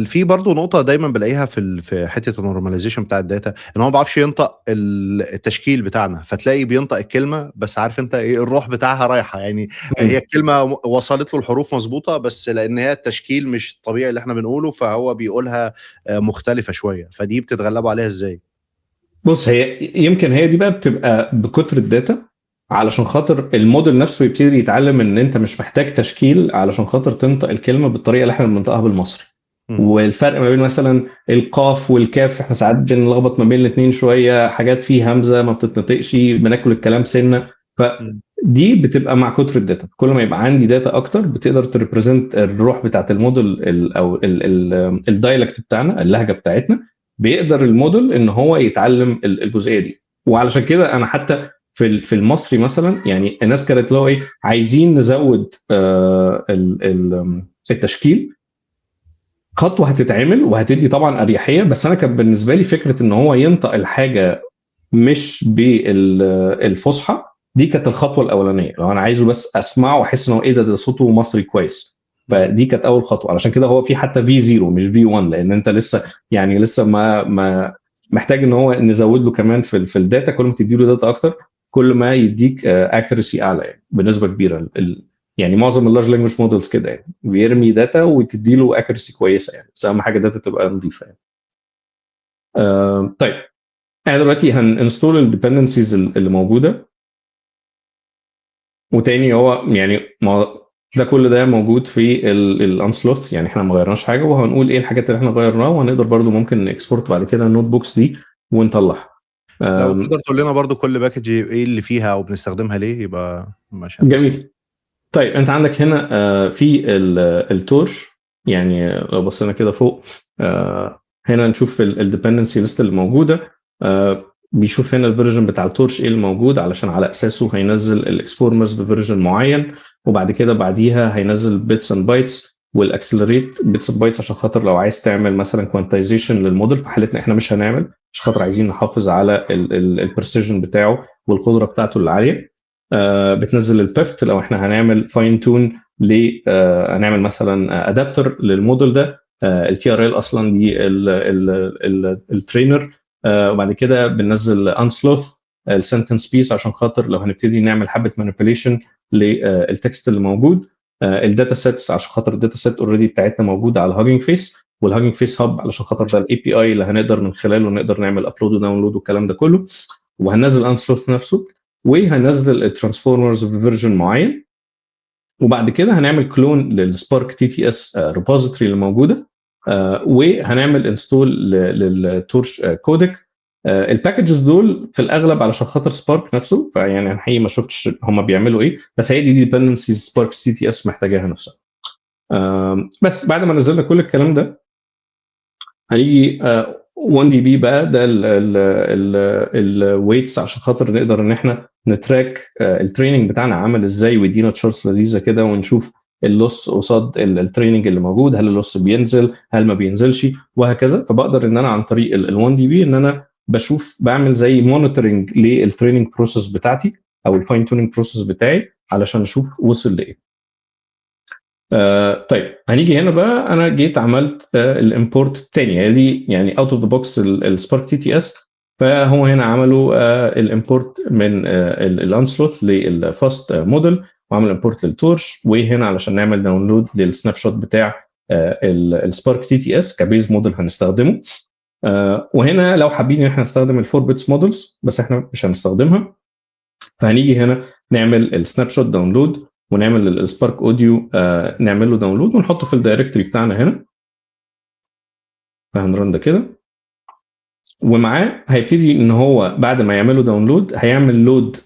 في برضه نقطه دايما بلاقيها في حته النورماليزيشن بتاع الداتا، ان هو ما بيعرفش ينطق التشكيل بتاعنا، فتلاقي بينطق الكلمه بس عارف انت ايه الروح بتاعها رايحه، يعني هي الكلمه وصلت له الحروف مظبوطه، بس لان هي التشكيل مش الطبيعي اللي احنا بنقوله، فهو بيقولها مختلفه شويه، فدي بتتغلبوا عليها ازاي؟ بص، هي يمكن هي دي بقى بتبقى بكتر الداتا، علشان خاطر الموديل نفسه يبتدي يتعلم ان انت مش محتاج تشكيل علشان خاطر تنطق الكلمه بالطريقه اللي احنا بننطقها بالمصري. والفرق ما بين مثلا القاف والكاف، احنا ساعات بنلخبط ما بين الاثنين شويه، حاجات فيه همزه ما بتتنطقش، بناكل الكلام سنه. فدي بتبقى مع كتر الداتا، كل ما يبقى عندي داتا اكتر بتقدر تريبريزنت الروح بتاعت الموديل او الدايلكت بتاعنا، اللهجه بتاعتنا، بيقدر الموديل ان هو يتعلم الجزئيه دي. وعلشان كده انا حتى في المصري مثلا، يعني الناس كانت لو ايه عايزين نزود التشكيل، خطوه هتتعمل وهتدي طبعا اريحيه، بس انا كان بالنسبه لي فكره ان هو ينطق الحاجه مش بالفصحى، دي كانت الخطوه الاولانيه. لو انا عايزه بس اسمعه واحس ان هو ايه ده صوته مصري كويس، فدي كانت اول خطوه. علشان كده هو في حتى في 0 مش في 1، لان انت لسه ما محتاج ان هو نزود له كمان في الداتا. كل ما تدي له داتا اكتر كل ما يديك اكيرسي اعلى، يعني بنسبه كبيره. يعني معظم اللارج لانجوج مودلز كده، يعني بيرمي داتا وتدي له اكيرسي كويسه، يعني بس اهم حاجه داتا تبقى نظيفه يعني. طيب احنا دلوقتي هننستول الديبندنسيز اللي موجوده، وتاني هو يعني ده كل ده موجود في الانسلوث، يعني احنا ما غيرناش حاجه، وهنقول ايه الحاجات اللي احنا غيرناها، وهنقدر برضو ممكن نكسبورت بعد كده النوت بوكس دي ونطلعها. لو تقدر تقول لنا برضو كل باكج ايه اللي فيها او بنستخدمها ليه، يبقى ماشي. جميل. طيب انت عندك هنا في التورش، يعني لو بصينا كده فوق هنا نشوف الديبندنسي ليست اللي موجوده. بيشوف هنا الفيرجن بتاع التورش ايه الموجود، علشان على اساسه هينزل الاكسبورمرز بفيرجن معين، وبعد كده بعديها هينزل بيتس اند بايتس والاكسلريت بيتس اند بايتس، عشان خاطر لو عايز تعمل مثلا كوانتايزيشن للموديل. في حالتنا احنا مش هنعمل، عشان خاطر عايزين نحافظ على البرسيجن بتاعه والقدره بتاعته العاليه. بتنزل البيفت لو احنا هنعمل فاين تون هنعمل مثلا ادابتر للموديل ده. التي ار ال اصلا دي الترينر. وبعد كده بننزل انسلوث السنتنس بيس، عشان خاطر لو هنبتدي نعمل حبه مانيبيوليشن للتكست اللي موجود. الداتا سيتس، عشان خاطر الداتا سيت اوريدي بتاعتنا موجوده على الهاجينج فيس، والهاجينج فيس هاب علشان خاطر ده الاي بي اي اللي هنقدر من خلاله نقدر نعمل ابلود وداونلود والكلام ده كله. وهننزل انسلوث نفسه، وهننزل الترانسفورمرز بفيرجن معين. وبعد كده هنعمل كلون للسبارك تي تي اس ريبوزيتوري اللي موجوده، وهنعمل انستول للتورش كودك. الباكجز دول في الاغلب علشان خاطر سبارك نفسه، فيعني انا حقيقي ما شفتش هم بيعملوا ايه، بس هي دي ديبندنسيز سبارك تي تي اس محتاجاها نفسها. بس بعد ما نزلنا كل الكلام ده، هيجي 1 دي بي بقى ده الويتس، عشان خاطر نقدر ان احنا نتراك التريننج بتاعنا عامل ازاي، ويدينا تشارتس لذيذه كده، ونشوف اللوس قصاد التريننج اللي موجود، هل اللوس بينزل هل ما بينزلش وهكذا. فبقدر ان انا عن طريق ال1 دي بي ان انا بشوف، بعمل زي مونيتورنج للتريننج بروسيس بتاعتي او الفاين تونينج بروسيس بتاعي، علشان اشوف وصل لايه. طيب هنيجي هنا بقى، انا جيت عملت الامبورت الثاني، هي دي يعني اوت اوف ذا بوكس السبارك تي تي اس. فهو هنا عملوا الامبورت من الانسلوث للفاست موديل، وعمل امبورت للتورش، وهنا علشان نعمل داونلود للسناب شوت بتاع السبارك تي تي اس كبيز موديل هنستخدمه. وهنا لو حابين ان احنا نستخدم الفور بيتس مودلز، بس احنا مش هنستخدمها، فهنيجي هنا نعمل السناب شوت داونلود، ونعمل السبارك اوديو نعمل له داونلود ونحطه في الدايركتوري بتاعنا هنا. فهنرن ده كده، ومعاه هيبتدي ان هو بعد ما يعمله داونلود هيعمل لود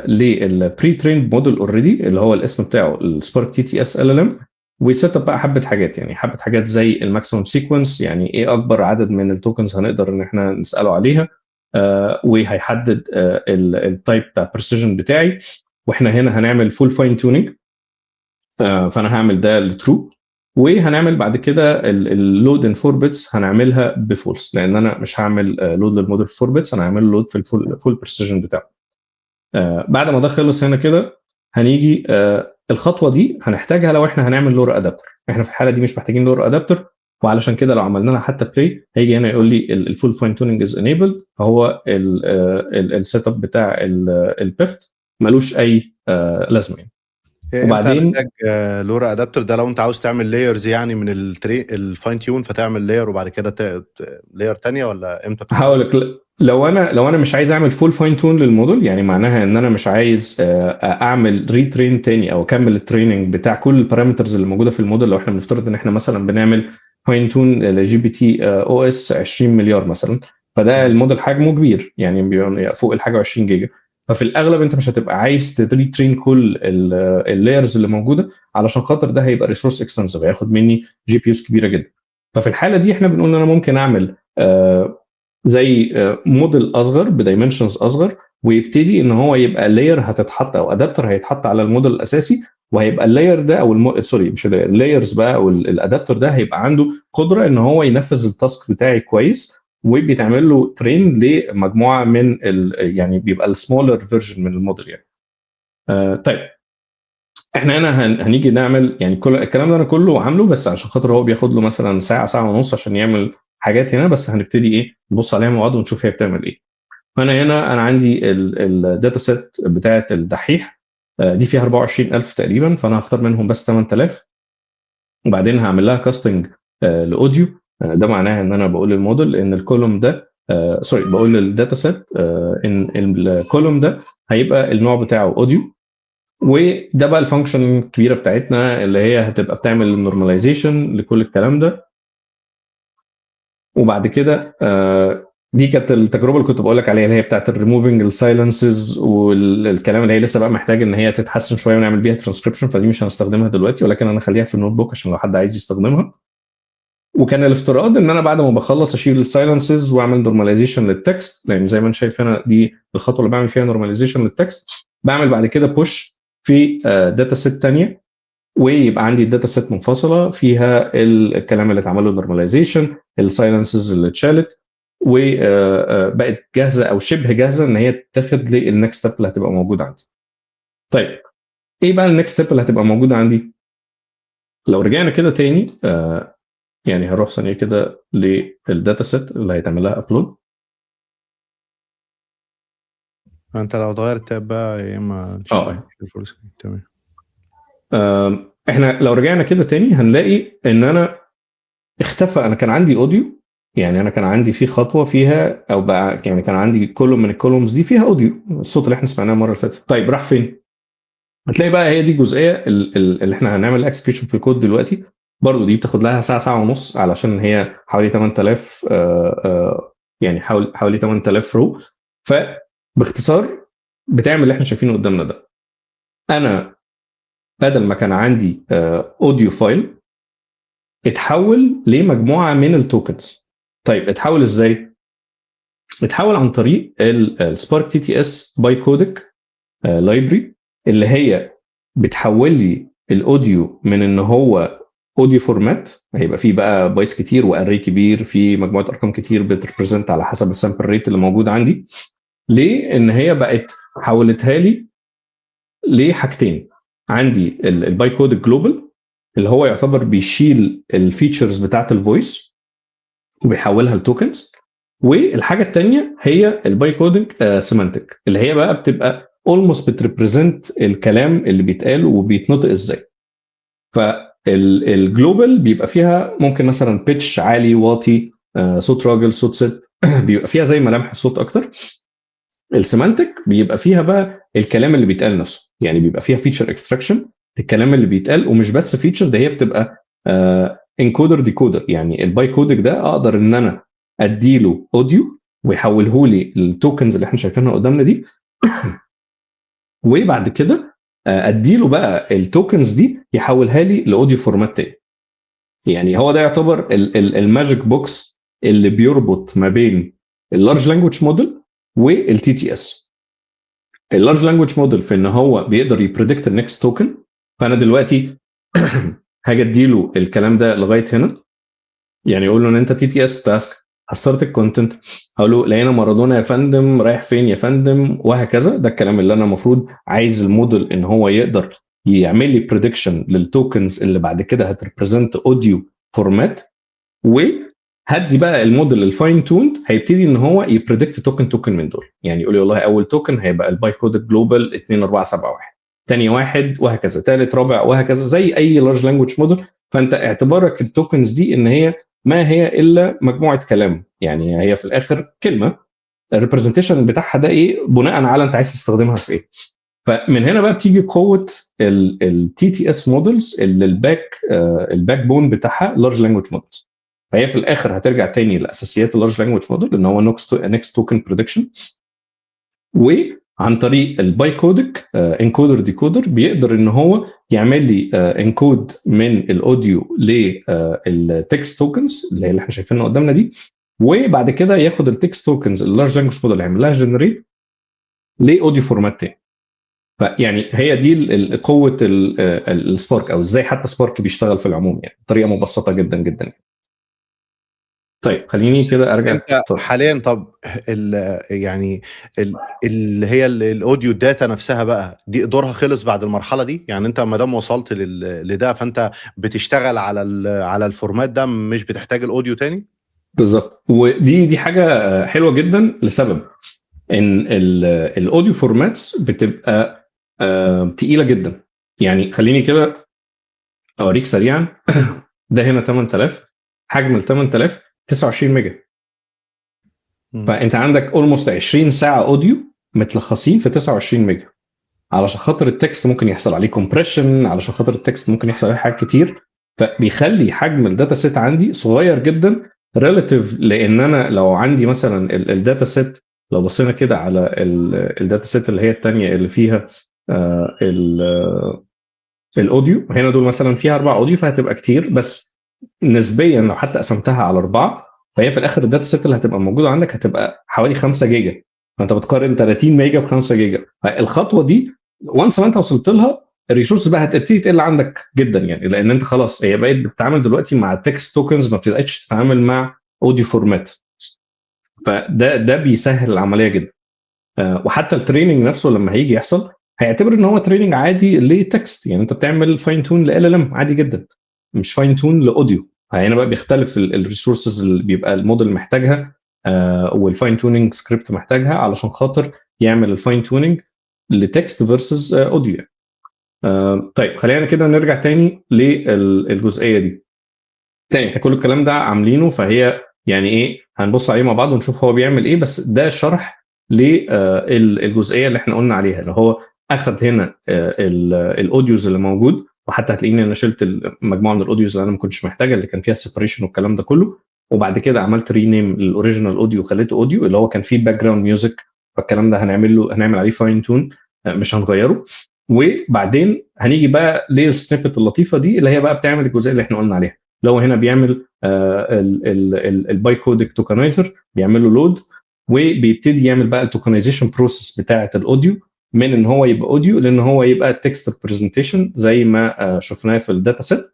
للبري تريند موديل اوريدي، اللي هو الاسم بتاعه السبارك تي تي اس ال ال ام، ويسيت اب بقى حبه حاجات، يعني حبه حاجات زي الماكسيمم سيكونس، يعني ايه اكبر عدد من التوكنز هنقدر ان احنا نساله عليها، وهيحدد التايب بتاع بريسيجن بتاعي. واحنا هنا هنعمل فول فاين تيونينج، فانا هعمل ده لترو، وهنعمل بعد كده اللود ان 4 بيتس هنعملها بفولس، لان انا مش هعمل لود للموديل في 4 بيتس، انا هعمل لود في الفول بريسيجن بتاعه. بعد ما ده خلص هنا كده، هنيجي الخطوه دي هنحتاجها لو احنا هنعمل لور ادابتر. احنا في الحاله دي مش محتاجين لور ادابتر، وعلشان كده لو عملنا لها حتى بلاي هيجي هنا يقول لي الفول فاين تونينج از انيبلد، فهو السيت اب بتاع البيفت ملوش اي لازمه يعني. امتى وبعدين هنحتاج لورا ادابتر؟ ده لو انت عاوز تعمل لايرز يعني من الفاين تيون، فتعمل لاير وبعد كده لاير تانية، ولا امتى بتحتاج؟ هقول لك، لو انا مش عايز اعمل فول فاين تون للموديل، يعني معناها ان انا مش عايز اعمل ريترين تاني او اكمل التريننج بتاع كل البارامترز اللي موجوده في الموديل. لو احنا بنفترض ان احنا مثلا بنعمل فاين تون لجي بي تي او اس 20 مليار مثلا، فده الموديل حجمه كبير يعني بيبقى فوق الحاجه 20 جيجا. ففي الاغلب انت مش هتبقى عايز تريترين كل اللايرز اللي موجوده، علشان خاطر ده هيبقى ريسورس اكستنسيف، هياخد مني جي بي يوز كبيره جدا. ففي الحاله دي احنا بنقول ان انا ممكن اعمل زي موديل اصغر بدايمنشنز اصغر، ويبتدي ان هو يبقى لاير هتتحط او ادابتر هيتحط على الموديل الاساسي، وهيبقى اللاير ده او سوري مش اللايرز بقى، او الادابتر ده هيبقى عنده قدره ان هو ينفذ التاسك بتاعي كويس، وبيتعمل له ترين لمجموعه من يعني بيبقى السمولر فيرجن من الموديل يعني. طيب احنا هنا هنيجي نعمل يعني كل الكلام ده انا كله عامله بس عشان خاطر هو بياخد له مثلا ساعه ساعه ونص عشان يعمل حاجات هنا، بس هنبتدي ايه نبص عليها مع بعض ونشوف هي بتعمل ايه. فانا هنا انا عندي الداتا سيت بتاعه الدحيح دي فيها 24,000 تقريبا، فانا هختار منهم بس 8,000، وبعدين هعمل لها كاستنج لاوديو. ده معناها ان انا بقول للموديل ان الكولوم ده سوري بقول للداتا سيت ان الكولوم ده هيبقى النوع بتاعه اوديو. وده بقى الفانكشن الكبيره بتاعتنا اللي هي هتبقى بتعمل النورماليزيشن لكل الكلام ده. وبعد كده دي كانت التجربه اللي كنت بقول لك عليها، اللي هي بتاعت الريموفنج السايلنسز والكلام اللي هي لسه بقى محتاج ان هي تتحسن شويه ونعمل بيها ترانسكريبشن، فدي مش هنستخدمها دلوقتي، ولكن انا اخليها في النوت بوك عشان لو حد عايز يستخدمها. وكان الافتراض ان انا بعد ما بخلص اشيل السايلنسز واعمل نورماليزيشن للتكست، لان زي ما انت شايف هنا دي الخطوه اللي بعمل فيها نورماليزيشن للتكست. بعمل بعد كده بوش في داتا سيت ثانيه، ويبقى عندي الداتا سيت منفصله فيها الكلام اللي اتعمل له نورماليزيشن، السايلنسز اللي اتشالت، وبقت جاهزه او شبه جاهزه ان هي تتاخد للنكست ستيب اللي هتبقى موجوده عندي. طيب ايه بقى النكست ستيب اللي هتبقى موجوده عندي؟ لو رجعنا كده تاني يعني هروح ثانيه كده للداتا سيت اللي هيتعمل لها ابلود. انت لو تغير التاب بقى يا اما فول سكرين. تمام. احنا لو رجعنا كده تاني هنلاقي ان انا اختفى. انا كان عندي اوديو، يعني انا كان عندي في خطوه فيها او بقى يعني كان عندي كولوم من الكولومز دي فيها اوديو، الصوت اللي احنا سمعناه المره اللي فاتت. طيب راح فين؟ هتلاقي بقى هي دي الجزئيه اللي احنا هنعمل اكسكيوشن في الكود دلوقتي. برضو دي بتاخد لها ساعه ساعه ونص علشان هي حوالي 8000 يعني حوالي 8000 رو. فباختصار بتعمل اللي احنا شايفينه قدامنا ده. انا بدل ما كان عندي اوديو فايل اتحول لمجموعه من التوكنز. طيب اتحول ازاي؟ اتحول عن طريق السبارك تي تي اس باي كودك لايبرري، اللي هي بتحول لي الاوديو من ان هو اوديو فورمات هيبقى فيه بقى بايتس كتير واري كبير في مجموعه ارقام كتير بتريبريزنت على حسب السامبل ريت اللي موجود عندي، لان هي بقت حولتها لي لحاجتين. عندي الباي كودك جلوبال اللي هو يعتبر بيشيل الفيتشرز بتاعت الفويس وبيحولها لتوكنز، والحاجه الثانيه هي الباي كودنج سيمانتك اللي هي بقى بتبقى اولموست بتريبريزنت الكلام اللي بيتقال وبيتنطق ازاي. فالجلوبال بيبقى فيها ممكن مثلا بيتش عالي واطي، صوت راجل صوت ست بيبقى فيها زي ملامح الصوت اكتر. السيمانتك بيبقى فيها بقى الكلام اللي بيتقال نفسه، يعني بيبقى فيها فيتشر اكستراكشن الكلام اللي بيتقال، ومش بس فيتشر، ده هي بتبقى انكودر ديكودر. يعني الباي كودك ده اقدر ان انا اديله اوديو ويحوله لي التوكنز اللي احنا شايفينها قدامنا دي وبعد كده اديله بقى التوكنز دي يحولها لي لاوديو فورمات تاني. يعني هو ده يعتبر الماجيك بوكس اللي بيربط ما بين اللارج لانجويج موديل والتي تي اس. اللارج لانجويج موديل في ان هو بيقدر يبريدكت النكست توكن، فانا دلوقتي هاجي اديله الكلام ده لغايه هنا، يعني اقول له ان انت تي تي اس تاسك هستارت الكونتنت، هقول له لقينا مارادونا يا فندم رايح فين يا فندم وهكذا. ده الكلام اللي انا المفروض عايز الموديل ان هو يقدر يعمل لي بريدكشن للتوكنز اللي بعد كده هتريبريزنت اوديو فورمات، وهدي بقى الموديل الفاين توند هيبتدي ان هو يبريدكت توكن من دول. يعني يقول لي والله اول توكن هيبقى الباي كود جلوبال 2471، ثاني واحد وهكذا، ثالث رابع وهكذا، زي اي لارج لانجويج موديل. فانت اعتبارك التوكنز دي ان هي ما هي الا مجموعه كلام، يعني هي في الاخر كلمه، الريبرزنتيشن بتاعها ده ايه بناء على انت عايز تستخدمها في ايه. فمن هنا بقى بتيجي قوه التي تي اس مودلز اللي الباك بون بتاعها لارج لانجويج مودلز. فهي في الاخر هترجع تاني لاساسيات اللارج لانجويج موديل، ان هو نكست توكن بريدكشن، وعن طريق الباي كودك انكودر ديكودر بيقدر ان هو يعمل لي انكود من الاوديو للتكست توكنز اللي احنا شايفينها قدامنا دي، وبعد كده ياخد التكست توكنز اللارج لانجويج موديل يعمل لها جنريت لاوديو فورمات تاني. فيعني هي دي قوه السبارك، او ازاي حتى سبارك بيشتغل في العموم، يعني بطريقه مبسطه جدا جدا. طيب خليني كده ارجع. انت حاليا طب يعني اللي هي الاوديو داتا نفسها بقى دي دورها خلص بعد المرحله دي؟ يعني انت ما دام وصلت لده فانت بتشتغل على الفورمات ده، مش بتحتاج الاوديو تاني؟ بالظبط. ودي حاجه حلوه جدا لسبب ان الاوديو فورماتس بتبقى تقيله جدا. يعني خليني كده اوريك سريعا. ده هنا 8000، حجم ال 8000 29 ميجا. فانت عندك اولموست 20 ساعه اوديو متلخصين في 29 ميجا. علشان خاطر التكست ممكن يحصل عليه كومبريشن، علشان خاطر التكست ممكن يحصل عليه حاجات كتير، فبيخلي حجم الداتا سيت عندي صغير جدا ريلاتيف. لان انا لو عندي مثلا الداتا سيت، لو بصينا كده على الداتا سيت اللي هي الثانيه اللي فيها الاوديو، هنا دول مثلا فيها 4 اوديو فهتبقى كتير، بس نسبيا لو حتى قسمتها على 4 فهي في الاخر الداتا سيت اللي هتبقى موجوده عندك هتبقى حوالي 5 جيجا. فانت بتقارن 30 ميجا ب 5 جيجا. فالخطوه دي وانس ما انت وصلت لها الريسورس بقى هتبتدي تقل عندك جدا، يعني لان انت خلاص هي بقت بتتعامل دلوقتي مع تكست توكنز، ما بتبقاش تتعامل مع اوديو فورمات. فده بيسهل العمليه جدا. وحتى التريننج نفسه لما هيجي يحصل هيعتبر ان هو تريننج عادي لتكست، يعني انت بتعمل فاين تون ل ام عادي جدا، مش فاين تون لاوديو. هنا بقى بيختلف الريسورسز اللي بيبقى الموديل محتاجها والفاين تونينج سكريبت محتاجها علشان خاطر يعمل الفاين تونينج لتكست فيرسز اوديو. طيب خلينا كده نرجع تاني للجزئيه دي تاني. احنا كل الكلام ده عاملينه، فهي يعني ايه هنبص عليه مع بعض ونشوف هو بيعمل ايه. بس ده شرح للجزئيه اللي احنا قلنا عليها، اللي هو اخذ هنا الاوديوز اللي موجود، وحتى هتلاقيني انا شلت مجموعه من الاوديوز اللي انا ما كنتش محتاجها اللي كان فيها سيبريشن والكلام ده كله، وبعد كده عملت رينيم للاوريجينال اوديو وخليته اوديو اللي هو كان فيه باك جراوند ميوزك. فالكلام ده هنعمل عليه فاين تون، مش هنغيره. وبعدين هنيجي بقى للسنيبت اللطيفه دي اللي هي بقى بتعمل الجزئيه اللي احنا قلنا عليها، لو هنا بيعمل الباي كودك توكنايزر، بيعمل له لود وبيبتدي يعمل بقى التوكنايزيشن بروسيس بتاعه الاوديو من ان هو يبقى اوديو لان هو يبقى تكست ريبريزنتيشن زي ما شفناه في الداتا سيت.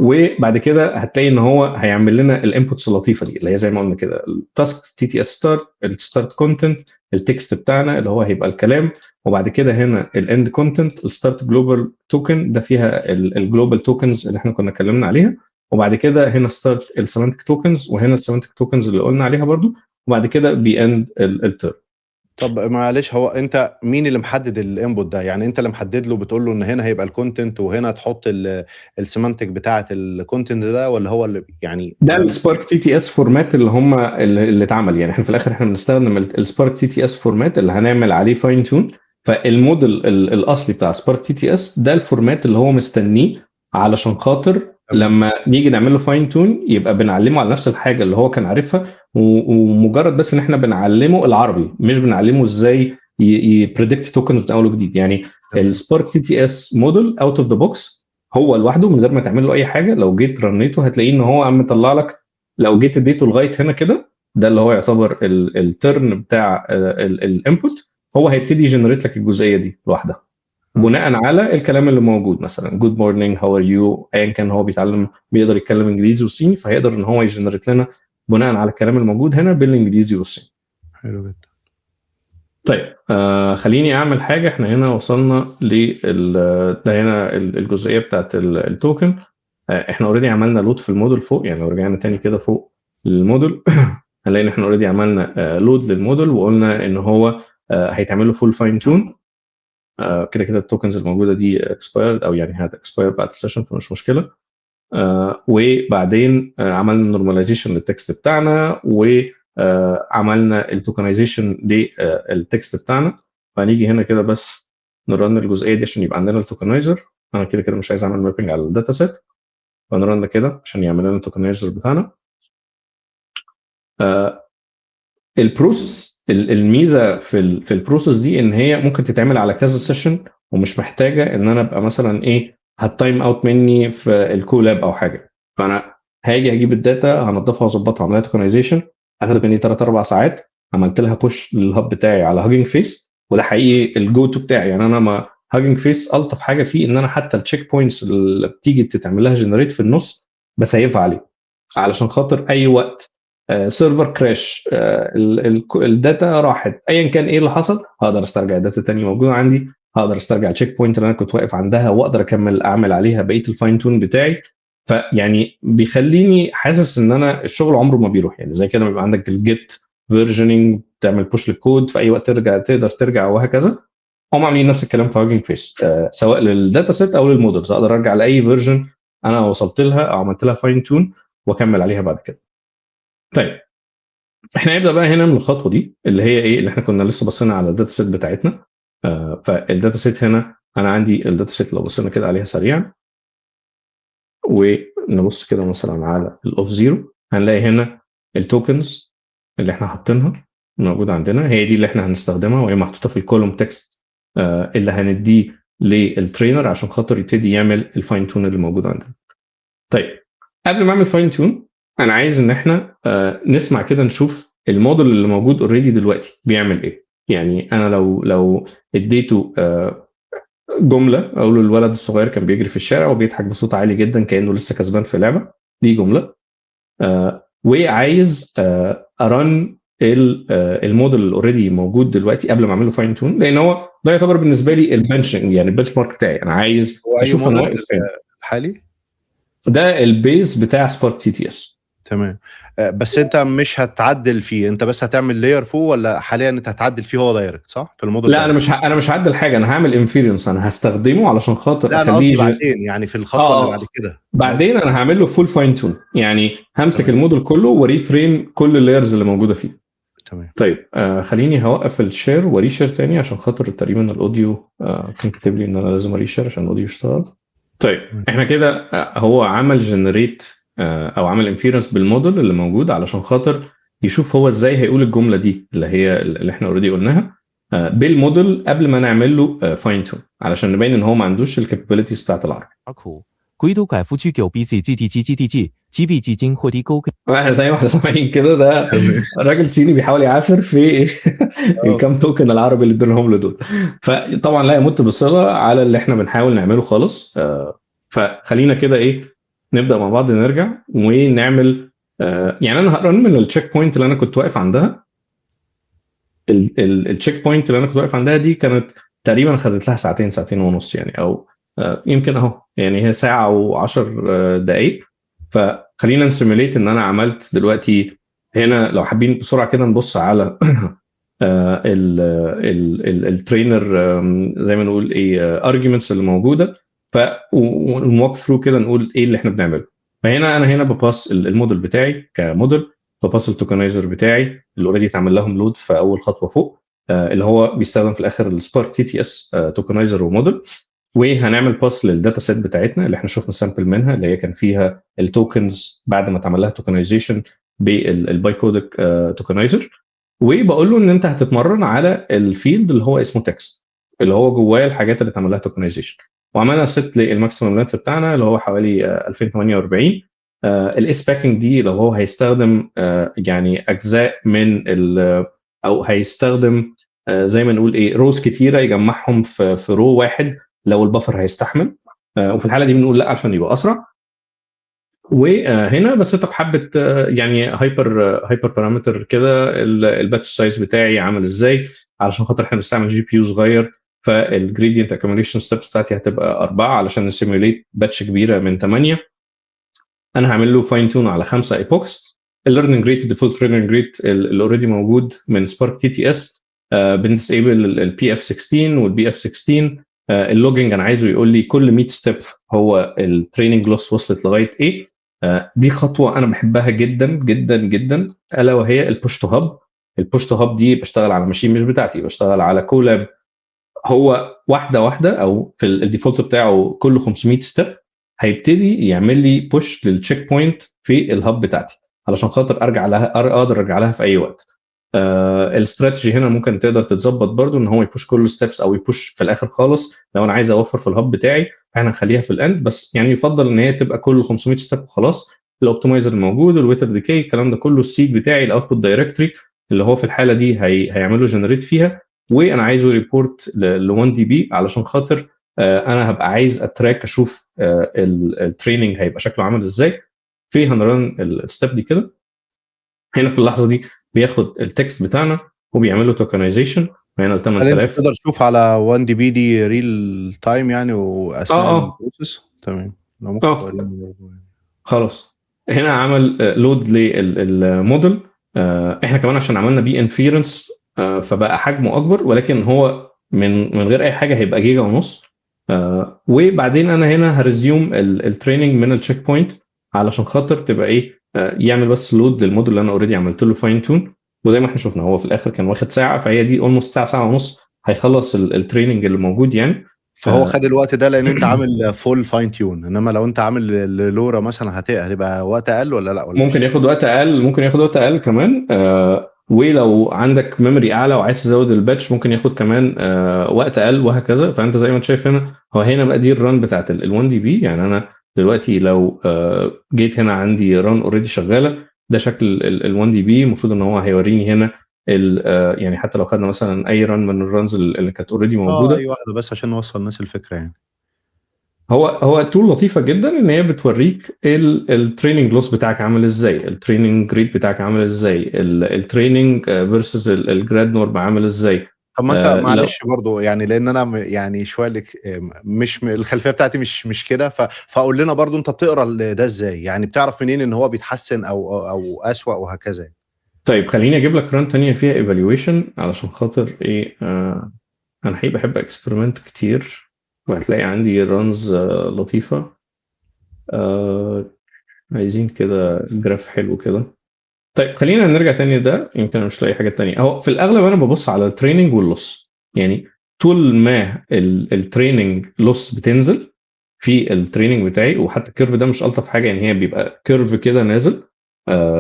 وبعد كده هتلاقي ان هو هيعمل لنا الانبوتس اللطيفه دي اللي هي زي ما قلنا كده التاسك تي تي اس ستارت، الستارت كونتنت، التكست بتاعنا اللي هو هيبقى الكلام، وبعد كده هنا الاند كونتنت، الستارت جلوبال توكن ده فيها الجلوبال توكنز اللي احنا كنا اتكلمنا عليها، وبعد كده هنا ستارت السيمانتك توكنز، وهنا السيمانتك توكنز اللي قلنا عليها برضو، وبعد كده بياند التيرم. طب معلش، هو انت مين اللي محدد الانبوت ده؟ يعني انت اللي محدد له بتقول له ان هنا هيبقى الكونتنت وهنا تحط السيمانتك بتاعه الكونتنت ده، ولا هو اللي يعني ده السبارك تي تي اس فورمات اللي اتعمل؟ يعني احنا في الاخر احنا بنستخدم السبارك تي تي اس فورمات اللي هنعمل عليه فاين تون. فالموديل الاصلي بتاع سبارك تي تي اس ده الفورمات اللي هو مستنيه علشان خاطر لما نيجي نعمل له فاين تون يبقى بنعلمه على نفس الحاجه اللي هو كان عارفها، ومجرد بس ان احنا بنعلمه العربي، مش بنعلمه ازاي يبريدكت توكنز من اول وجديد. يعني السبارك تي تي اس موديل اوت اوف ذا بوكس هو لوحده من غير ما تعمل له اي حاجه. لو جيت رنيته هتلاقيه ان هو قام مطلع لك، لو جيت اديته لغايه هنا كده ده اللي هو يعتبر الترن بتاع الانبوت، هو هيبتدي يجنريت لك الجزئيه دي لوحدها بناء على الكلام اللي موجود. مثلا جود مورنينج، هاو ار يو، ايا كان هو بيتعلم بيقدر يتكلم انجليزي وصيني، فهيقدر ان هو يجنريت لنا بناء على الكلام الموجود هنا بالانجليزي والصيني. حلو جدا. طيب خليني اعمل حاجه. احنا هنا وصلنا ده هنا الجزئيه بتاعت التوكن. احنا اوريدي عملنا لود في الموديل فوق، يعني لو رجعنا تاني كده فوق للموديل هنلاقي ان احنا اوريدي عملنا لود للموديل، وقلنا ان هو هيتعمل له فول فاين تون. كده كده التوكنز الموجوده دي اكسبايرد، او يعني هتكسباير بعد السيشن، فمش مشكله. وبعدين عملنا نورماليزيشن للتكست بتاعنا، وعملنا التوكنايزيشن للتكست بتاعنا. فهنيجي هنا كده بس نرن الجزئيه دي عشان يبقى عندنا التوكنايزر. انا كده كده مش عايز اعمل مابنج على الداتا سيت، فنرن كده عشان يعمل لنا التوكنايزر بتاعنا. البروسيس، الميزه في البروسيس دي ان هي ممكن تتعمل على كذا سيشن، ومش محتاجه ان انا ابقى مثلا ايه هتايم اوت مني في الكولاب او حاجه. فانا هاجي اجيب الداتا، هنضفها واظبطها، اعملها توكنايزيشن، اخدت مني 3 4 ساعات. عملت لها بوش للهاب بتاعي على هاجينج فيس، وده حقيقي الجو تو بتاعي. يعني انا ما هاجينج فيس الطف حاجه فيه ان انا حتى التشيك بوينتس اللي بتيجي تتعمل لها جنريت في النص بسيفها عليه، علشان خاطر اي وقت سيرفر كراش، الداتا راحت، ايا كان ايه اللي حصل، هقدر استرجع الداتا تاني موجوده عندي، هقدر استرجع التشيك بوينت اللي انا كنت واقف عندها، واقدر اكمل اعمل عليها بقيه الفاين تون بتاعي. فيعني بيخليني حاسس ان انا الشغل عمره ما بيروح. يعني زي كده بيبقى عندك الجيت فيرجننج، تعمل بوش للكود في اي وقت تقدر ترجع، وهكذا. هم عاملين نفس الكلام في هاجينج فيس، سواء للداتا سيت او للمودلز، اقدر ارجع لاي فيرجن انا وصلت لها او عملت لها فاين تون واكمل عليها بعد كده. طيب احنا هنبدا بقى هنا من الخطوه دي اللي هي ايه، اللي احنا كنا لسه بصينا على الداتا سيت بتاعتنا. فالداتا سيت هنا انا عندي الداتا سيت، لو بصينا كده عليها سريعا ونبص كده مثلا على الاوف زيرو، هنلاقي هنا التوكنز اللي احنا حاطينها موجوده عندنا، هي دي اللي احنا هنستخدمها، وهي محطوطه في الكولوم تكست اللي هنديه للترينر عشان خاطر يبتدي يعمل الفاين تون اللي موجود عندنا. طيب قبل ما اعمل فاين تون، انا عايز ان احنا نسمع كده نشوف الموديل اللي موجود اوريدي دلوقتي بيعمل ايه. يعني انا لو اديته جمله، اقول له الولد الصغير كان بيجري في الشارع وبيضحك بصوت عالي جدا كانه لسه كسبان في لعبه، دي جمله. وعايز ارن الموديل اللي اوريدي موجود دلوقتي قبل ما اعمل له فاين تون، لان هو ده يعتبر بالنسبه لي يعني البنش مارك بتاعي. انا عايز اشوف انا واقف فين. الحالي ده البيز بتاع سبارك تي تي اس. تمام. بس انت مش هتعدل فيه، انت بس هتعمل لاير فوق، ولا حاليا انت هتعدل فيه هو دايركت صح في الموديل؟ لا انا مش هعدل حاجه، انا هعمل انفيرنس، انا هستخدمه علشان خاطر لا انا قصدي بعدين، يعني في الخطوه اللي بعد كده بعدين انا هعمل له فول فاين تون، يعني همسك الموديل كله وريترين كل اللايرز اللي موجوده فيه. تمام. طيب خليني هوقف الشير وريشير تاني عشان خاطر تقريبا الاوديو كان كاتب لي ان انا لازم اريشير عشان الاوديو يشتغل. طيب احنا كده هو عمل جنريت او عمل انفيرنس بالموديل اللي موجود علشان خاطر يشوف هو ازاي هيقول الجمله دي اللي احنا اوريدي قلناها بالموديل قبل ما نعمل له فاين تون، علشان نبين ان هو ما عندوش الكابابيلتيز بتاعت العربي. 鬼都改夫区九 BC GT GTG 基币基金获得勾 زي ما احنا سامعين كده، ده راجل صيني بيحاول يعافر في الكام توكن العربي اللي اديناهم له دول. فطبعا لا يمت بصله على اللي احنا بنحاول نعمله خالص. فخلينا كده ايه نبدا مع بعض، نرجع ونعمل يعني انا هقرن من التشيك بوينت اللي انا كنت واقف عندها. التشيك بوينت اللي انا كنت واقف عندها دي كانت تقريبا خدت لها ساعتين ونص يعني، او يمكن اهو يعني هي ساعه و10 دقائق. فخلينا نسيميليت ان انا عملت دلوقتي هنا، لو حابين بسرعه كده نبص على الترينر زي ما نقول ايه ارجيومنتس اللي موجوده، ونوك ثرو كده نقول ايه اللي احنا بنعمله. فهنا انا هنا بباص الموديل بتاعي كموديل، بباص التوكنايزر بتاعي اللي اوريدي اتعمل لهم لود في اول خطوه فوق، اللي هو بيستخدم في الاخر السبارك تي تي اس توكنايزر وموديل. وهنعمل باس للداتا سيت بتاعتنا اللي احنا شفنا سامبل منها، اللي هي كان فيها التوكنز بعد ما اتعمل لها توكنايزيشن بالباي كودك توكنايزر. وبقول له ان انت هتتمرن على الفيلد اللي هو اسمه تكست، اللي هو جواه الحاجات اللي اتعمل لها توكنايزيشن. وعملنا ست للماكسيمم لينث بتاعنا اللي هو حوالي 2048. الاس باكينج دي لو هو هيستخدم يعني اجزاء من او هيستخدم زي ما نقول ايه روز كتيره يجمعهم في رو واحد لو البفر هيستحمل، وفي الحاله دي بنقول لا عشان يبقى اسرع. وهنا بس انت بحبه يعني هايبر بارامتر كده الباتش سايز بتاعي عامل ازاي، علشان خاطر احنا بنستعمل جي بي يو صغير، فالجريدينت اكيوميليشن ستيبس بتاعتي هتبقى 4 علشان نسيميوليت باتش كبيره من 8. انا هعمل له فاين تون على 5 ايبوكس. الليرنينج ريت الديفولت ليرنينج ريت اللي اوريدي موجود من سبارك تي تي اس، بنديسيبل البي اف 16 والبي اف 16. اللوجينج انا عايزه يقول لي كل 100 ستيب هو التريننج لوس وصلت لغايه ايه. دي خطوه انا بحبها جدا جدا جدا، الا وهي البوش تو هاب. البوش تو هاب دي بشتغل على ماشين مش بتاعتي، بشتغل على كولاب. هو واحده واحده او في الديفولت بتاعه كل 500 ستيب هيبتدي يعمل لي بوش للتشيك بوينت في الهاب بتاعتي علشان خاطر ارجع لها، اقدر ارجع لها في اي وقت. الاستراتيجي هنا ممكن تقدر تتظبط برضو ان هو يبوش كل ستيبس او يبوش في الاخر خالص. لو انا عايز اوفر في الهاب بتاعي احنا نخليها في الاند، بس يعني يفضل ان هي تبقى كل 500 ستيب وخلاص. الاوبتمايزر الموجود، الويتر ديكي، الكلام ده كله، السيد بتاعي، الاوتبوت دايركتوري اللي هو في الحاله دي هيعمل له جنريت فيها، وانا عايزه ريبورت ل 1 دي بي علشان خاطر انا هبقى عايز اتراك اشوف التريننج هيبقى شكله عامل ازاي. في هنران الستيب دي كده. هنا في اللحظه دي بياخد التكست بتاعنا وبيعمل له توكنايزيشن. هنا ال هل انت 8000. تقدر تشوف على 1 دي بي دي ريل تايم يعني واثناء البروسيس؟ تمام، لو ممكن توريني. خلاص هنا عمل لود للموديل. احنا كمان عشان عملنا بي انفيرنس فبقى حجمه اكبر، ولكن هو من غير اي حاجه هيبقى جيجا ونص. وبعدين انا هنا هريزيوم التريننج من التشيك بوينت علشان خاطر تبقى ايه، يعمل بس لود للموديل اللي انا اوريدي عملت له فاين تون. وزي ما احنا شفنا هو في الاخر كان واخد ساعه، فهي دي اولموست ساعه، ساعه ونص هيخلص التريننج اللي موجود يعني. فهو خد الوقت ده لان انت عامل فول فاين تيون، انما لو انت عامل لورا مثلا هتبقى وقت اقل ولا لا؟ ولا ممكن ياخد وقت اقل، ممكن ياخد وقت اقل كمان. ولو عندك ميموري اعلى وعايز تزود الباتش ممكن ياخد كمان وقت اقل وهكذا. فانت زي ما انت شايف هنا، هو هنا بقى دي الران بتاعت ال1 دي بي. يعني انا دلوقتي لو جيت هنا عندي ران اوريدي شغاله، ده شكل ال1 دي بي. المفروض ان هو هيوريني هنا يعني حتى لو خدنا مثلا اي ران من الرانز اللي كانت اوريدي موجوده. اي واحده بس عشان نوصل الناس الفكره يعني. هو تول لطيفه جدا ان هي بتوريك التريننج لوس بتاعك عامل ازاي، التريننج ريت بتاعك عامل ازاي، التريننج فيرسز الجراد نورم عامل ازاي. طب ما انت معلش برضو يعني، لان انا يعني شويه مش الخلفيه بتاعتي مش كده، فقول لنا برضو انت بتقرا ده ازاي؟ يعني بتعرف منين ان هو بيتحسن او اسوأ وهكذا؟ طيب خليني اجيب لك ران تانية فيها ايفالويشن علشان خاطر ايه. انا حقيقي بحب اكسبيرمنت كتير، وهتلاقي عندي رانز لطيفه. عايزين كده جراف حلو كده. طيب خلينا نرجع تاني ده، يمكن انا مش لاقي حاجه تانية. اهو في الاغلب انا ببص على التريننج واللوس. يعني طول ما التريننج لوس بتنزل في التريننج بتاعي، وحتى الكيرف ده مش الطف حاجه، يعني هي بيبقى كيرف كده نازل.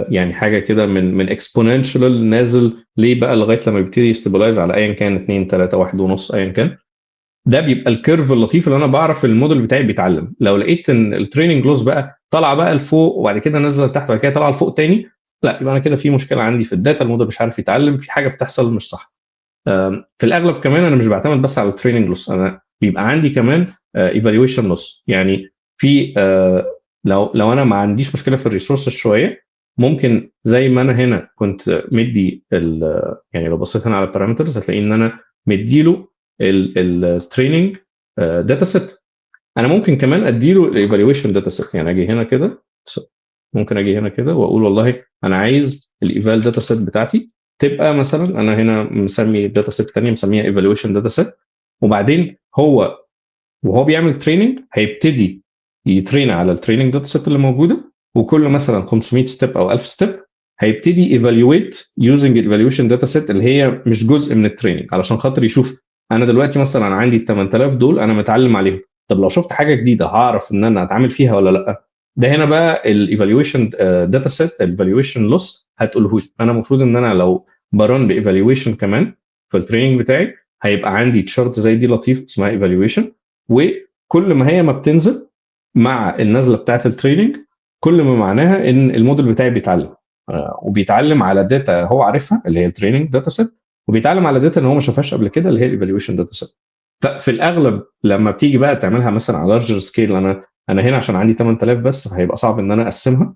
يعني حاجه كده من اكسبوننشال نازل ليه بقى لغايه لما يبتدي يستابلايز على ايا كان 2 3 1 ونص ايا كان. ده بيبقى الكيرف اللطيف اللي انا بعرف الموديل بتاعي بيتعلم. لو لقيت ان التريننج لوس بقى طالعه بقى لفوق وبعد كده نزل تحت وبعد كده طالعه لفوق تاني، لا يبقى انا كده في مشكله عندي في الداتا، الموديل مش عارف يتعلم، في حاجه بتحصل مش صح. في الاغلب كمان انا مش بعتمد بس على التريننج لوس، انا بيبقى عندي كمان ايفالويشن لوس. يعني في لو انا ما عنديش مشكله في الريسورس شويه، ممكن زي ما انا هنا كنت مدي يعني لو بصيت هنا على البارامترز هتلاقي ان انا مديله التريننج داتا سيت. انا ممكن كمان اديله الايفالويشن داتا سيت. يعني اجي هنا كده، ممكن اجي هنا كده واقول والله انا عايز الايفال داتا سيت بتاعتي تبقى مثلا، انا هنا مسمي داتا سيت ثانيه مسميها ايفالويشن داتا سيت. وبعدين هو وهو بيعمل تريننج هيبتدي يترين على التريننج داتا سيت اللي موجوده، وكل مثلا 500 ستيب او 1000 ستيب هيبتدي ايفالويت يوزنج الايفالويشن داتا سيت اللي هي مش جزء من التريننج، علشان خاطر يشوف انا دلوقتي مثلا انا عندي ال 8000 دول انا متعلم عليهم، طب لو شفت حاجه جديده هعرف ان انا اتعامل فيها ولا لا. ده هنا بقى الايفالويشن داتا سيت الايفالويشن لوس هتقوله لي. انا المفروض ان انا لو برن بايفالويشن كمان في التريننج بتاعي هيبقى عندي تشارت زي دي لطيف اسمها ايفالويشن، وكل ما هي ما بتنزل مع النزله بتاعت التريننج كل ما معناها ان الموديل بتاعي بيتعلم، وبيتعلم على داتا هو عارفها اللي هي التريننج داتا سيت، وبيتعلم على داتا ان هو ما شافهاش قبل كده اللي هي الايفالويشن داتا سيت. ففي الاغلب لما بتيجي بقى تعملها مثلا على لارجر سكيل، انا هنا عشان عندي 8000 بس هيبقى صعب ان انا اقسمها.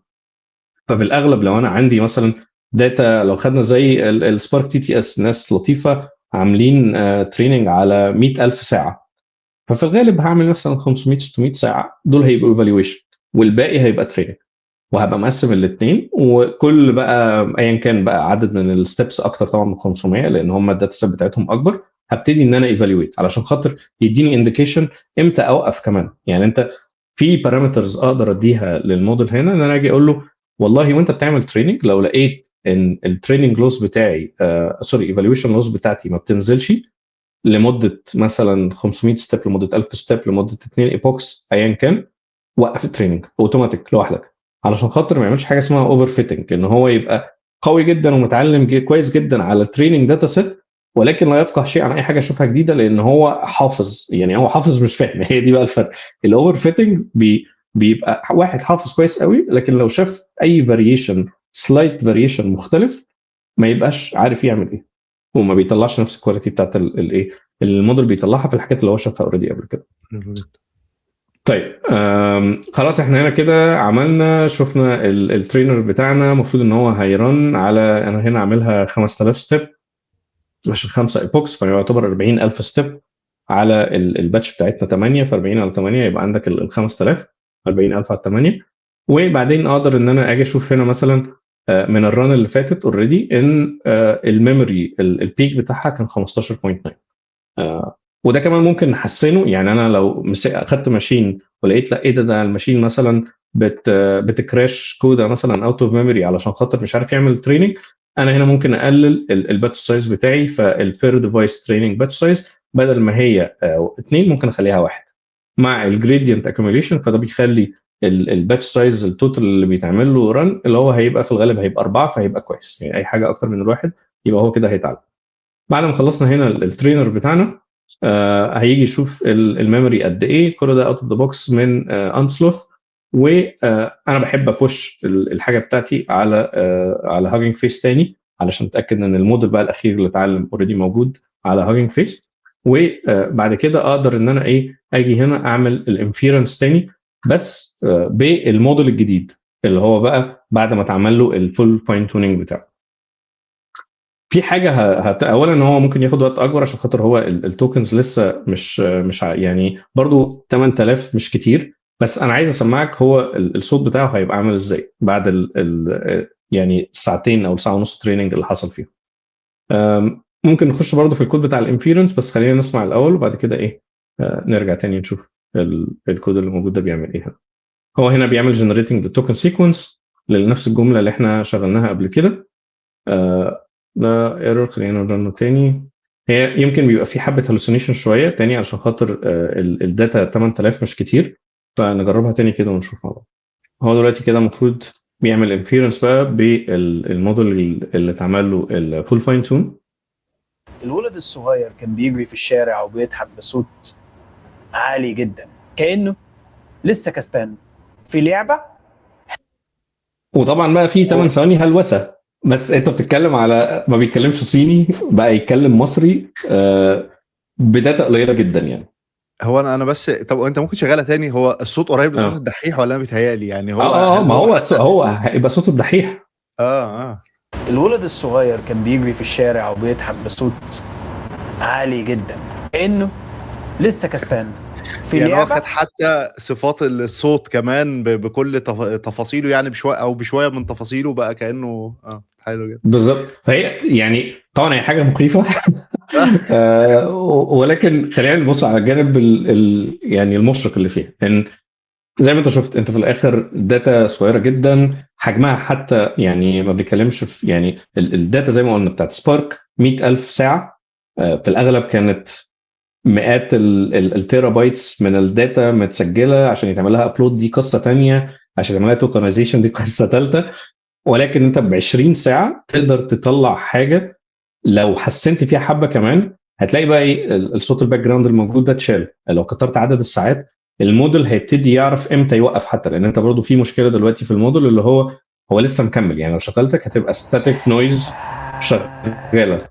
ففي الاغلب لو انا عندي مثلا داتا، لو خدنا زي السبارك تي تي اس، ناس لطيفه عاملين تريننج على 100,000 ساعه، ففي الغالب هعمل مثلا 500 600 ساعه، دول هيبقوا ايفالويشن والباقي هيبقى تريننج، وهبقى مقسم الاثنين، وكل بقى ايا كان بقى عدد من الستبس اكتر طبعا من 500 لان هم الداتا سيت بتاعتهم اكبر، هبتدي ان انا ايفالويت علشان خاطر يديني انديكيشن امتى اوقف كمان. يعني انت في بارامترز اقدر اديها للموديل هنا ان انا اجي اقول له والله وانت بتعمل تريننج لو لقيت ان التريننج لوس بتاعي سوري ايفالويشن لوس بتاعتي ما بتنزلش لمده مثلا 500 ستيب لمده 1000 ستيب لمده 2 ايبوكس ايا كان، وقف التريننج اوتوماتيك لوحدك، علشان خاطر ما يعملش حاجه اسمها اوفر فيتنج، ان هو يبقى قوي جدا ومتعلم كويس جدا على التريننج داتا سيت ولكن لا يفقه شيء عن اي حاجه يشوفها جديده، لان هو حافظ، يعني هو حافظ مش فاهم. هي دي بقى الفرق. الاوفر فيتنج بيبقى واحد حافظ كويس قوي لكن لو شاف اي فاريشن سلايت فاريشن مختلف ما يبقاش عارف يعمل ايه، وما بيطلعش نفس الكواليتي بتاعت الايه الموديل بيطلعها في الحاجات اللي هو شافها اوريدي قبل كده. طيب خلاص احنا هنا كده عملنا، شفنا الترينر بتاعنا المفروض ان هو هيرن على، انا هنا عاملها 5000 ستيب عشان 5 ايبوكس فيعتبر 40,000 ستيب على الباتش بتاعتنا 8، ف 40 على 8 يبقى عندك ال 5000 40,000 على 8. وبعدين اقدر ان انا اجي اشوف هنا مثلا من الران اللي فاتت اوريدي ان الميموري البيك بتاعها كان 15.9، وده كمان ممكن نحسنه. يعني انا لو اخدت ماشين ولقيت لا ايه ده الماشين مثلا بتكراش كوده مثلا اوت اوف ميموري علشان خاطر مش عارف يعمل تريننج، انا هنا ممكن اقلل الباتش سايز بتاعي، فالبير ديفايس تريننج باتش سايز بدل ما هي 2 ممكن اخليها 1 مع الجريدينت اكيوميليشن، فده بيخلي الباتش سايز التوتال اللي بيتعمل له رن اللي هو هيبقى في الغالب هيبقى 4، فهيبقى كويس. يعني اي حاجه اكتر من الواحد يبقى هو كده هيتعلم. بعد ما خلصنا هنا الترينر بتاعنا هيجي يشوف الميموري قد ايه، كل ده اوت اوف ذا بوكس من انسلوث. وانا بحب ابوش الحاجه بتاعتي على هاجينج فيس تاني علشان اتاكد ان الموديل بقى الاخير اللي اتعلم اوريدي موجود على هاجينج فيس. وبعد كده اقدر ان انا اجي هنا اعمل الانفيرنس تاني بس بالموديل الجديد اللي هو بقى بعد ما اتعمل له الفول فاين تونينج بتاعه. في حاجه اولا ان هو ممكن ياخد وقت اكبر عشان خاطر هو التوكنز لسه مش يعني برضو 8000 مش كتير، بس انا عايز اسمعك هو الصوت بتاعه هيبقى عامل ازاي بعد يعني ساعتين او ساعه ونص تريننج اللي حصل فيه. ممكن نخش برضو في الكود بتاع الانفيرنس، بس خلينا نسمع الاول وبعد كده نرجع تاني نشوف الكود اللي موجود ده بيعمل ايه. هو هنا بيعمل جنريتنج للتوكن سيكونس لنفس الجمله اللي احنا شغلناها قبل كده. ده ايرور، خلينا نرنه تاني. هي يمكن بيبقى في حبه هلوسينيشن شويه تاني عشان خاطر الداتا 8000 مش كتير، فنجربها تاني كده ونشوف مع بعض. هو دلوقتي كده المفروض بيعمل انفيرنس بقى بالموديل اللي اتعمل له الفول فاين تون. الولد الصغير كان بيجري في الشارع وبيضحك بصوت عالي جدا كأنه لسه كسبان في لعبة. وطبعا بقى في 8 ثواني هلوسه، بس انت بتتكلم على ما بيتكلمش صيني بقى يتكلم مصري بداتا قليله جدا يعني. هو انا بس، طب انت ممكن شغالها تاني؟ هو الصوت قريب لصوت الدحيح ولا انا بيتهيألي؟ يعني هو ما هو هيبقى صوت الدحيح. الولد الصغير كان بيجري في الشارع وبيضحك بصوت عالي جدا كأنه لسه كسبان في يعني لعبة. هو خد حتى صفات الصوت كمان بكل تفاصيله، يعني بشويه من تفاصيله بقى كأنه حلو جدا. بالظبط. فهي يعني طبعا هي حاجه مخيفه ولكن خلينا نبص على الجانب يعني المشرق اللي فيها، ان زي ما انت شفت انت في الاخر داتا صغيره جدا حجمها، حتى يعني ما بنتكلمش في يعني الداتا زي ما قلنا بتاعت سبارك 100,000 ساعه، في الاغلب كانت مئات التيرا بايتس من الداتا متسجله عشان يتعمل لها ابلود، دي قصه ثانيه، عشان يتعمل لها توكنايزيشن دي قصه ثالثه. ولكن انت ب 20 ساعه تقدر تطلع حاجه لو حسنت فيها حبه كمان هتلاقي بقى الصوت الباك جراوند الموجود ده اتشال. لو كترت عدد الساعات الموديل هيبتدي يعرف امتى يوقف، حتى لان انت برضو في مشكله دلوقتي في الموديل اللي هو لسه مكمل. يعني لو شغلتك هتبقى ستاتيك نويز شغاله،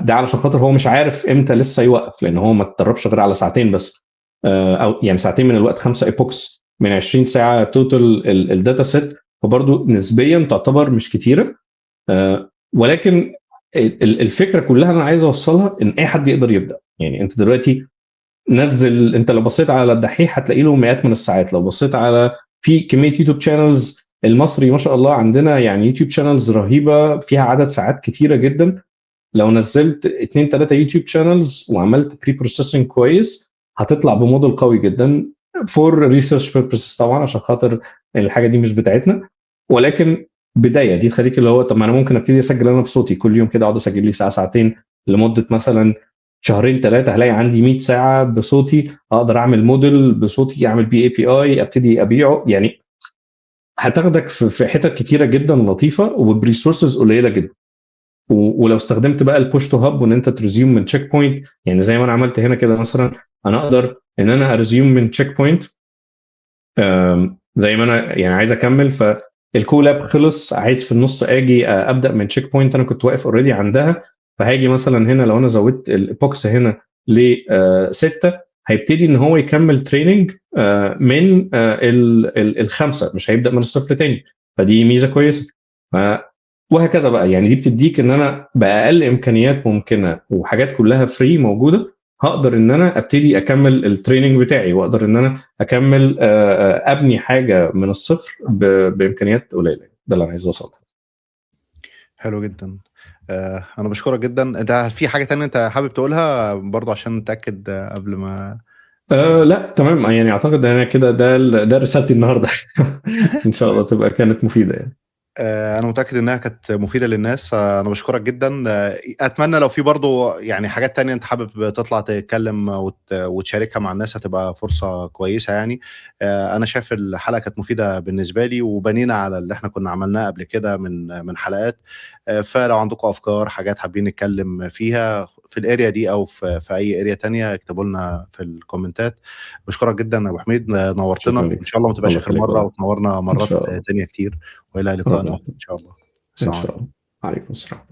ده علشان خاطر هو مش عارف امتى لسه يوقف، لان هو ما اتدربش غير على ساعتين بس، او يعني ساعتين من الوقت 5 ايبوكس من 20 ساعه توتال الداتا سيت، وبرضو نسبيا تعتبر مش كتيره. ولكن الفكره كلها انا عايز اوصلها ان اي حد يقدر يبدا. يعني انت دلوقتي نزل، انت لو بصيت على الدحيح هتلاقي له مئات من الساعات، لو بصيت على في كميه يوتيوب شانلز المصري ما شاء الله عندنا، يعني يوتيوب شانلز رهيبه فيها عدد ساعات كتيره جدا. لو نزلت 2 3 يوتيوب شانلز وعملت بري بروسيسنج كويس هتطلع بموديل قوي جدا فور ريسيرش بيربسز طبعا، عشان خاطر الحاجه دي مش بتاعتنا، ولكن بدايه دي تخليك اللي هو طب ما انا ممكن ابتدي اسجل انا بصوتي كل يوم كده، اقعد اسجل لي ساعه ساعتين لمده مثلا شهرين ثلاثه، هلاقي عندي 100 ساعه بصوتي، اقدر اعمل موديل بصوتي، اعمل بي اي بي اي، ابتدي ابيعه. يعني هتاخدك في حتت كتيره جدا لطيفه وبريسورسز قليله جدا. ولو استخدمت بقى البوش تو هاب وان انت تريزيوم من تشيك بوينت، يعني زي ما انا عملت هنا كده مثلا، انا اقدر ان انا اريزيوم من تشيك بوينت زي ما انا يعني عايز اكمل، فالكولاب خلص، عايز في النص اجي ابدا من تشيك بوينت انا كنت واقف اوريدي عندها، فهاجي مثلا هنا لو انا زودت الايبوكس هنا ل 6 هيبتدي ان هو يكمل تريننج من الخمسه، مش هيبدا من الصفر تاني. فدي ميزه كويسه. وهكذا بقى، يعني دي بتديك ان انا باقل امكانيات ممكنه وحاجات كلها فري موجوده، هقدر ان انا ابتدي اكمل التريننج بتاعي، واقدر ان انا اكمل ابني حاجه من الصفر بامكانيات قليله. ده اللي انا عايز اوصله. حلو جدا. انا بشكرك جدا. انت في حاجه تانية انت حابب تقولها برضو عشان نتاكد قبل ما لا تمام، يعني اعتقد ان انا كده ده رسالتي النهارده. ان شاء الله تبقى كانت مفيده يعني. انا متاكد انها كانت مفيده للناس. انا بشكرك جدا. اتمنى لو في برضو يعني حاجات تانية انت حابب تطلع تتكلم وتشاركها مع الناس، هتبقى فرصه كويسه يعني. انا شايف الحلقه كانت مفيده بالنسبه لي، وبنينا على اللي احنا كنا عملناه قبل كده من حلقات. فلو عندكم افكار، حاجات حابين نتكلم فيها في الاريا دي او في اي اريا تانية، اكتبوا لنا في الكومنتات. بشكرك جدا يا ابو حميد، نورتنا. شكرا ان لك. شاء الله ما تبقاش الله اخر يخليك مره، والله. وتنورنا ان مرات شاء الله. تانية كتير. والى لقاء ربنا اخر يخليك. ان شاء الله. ان السلام شاء عليكم. الله. عليكم السلام.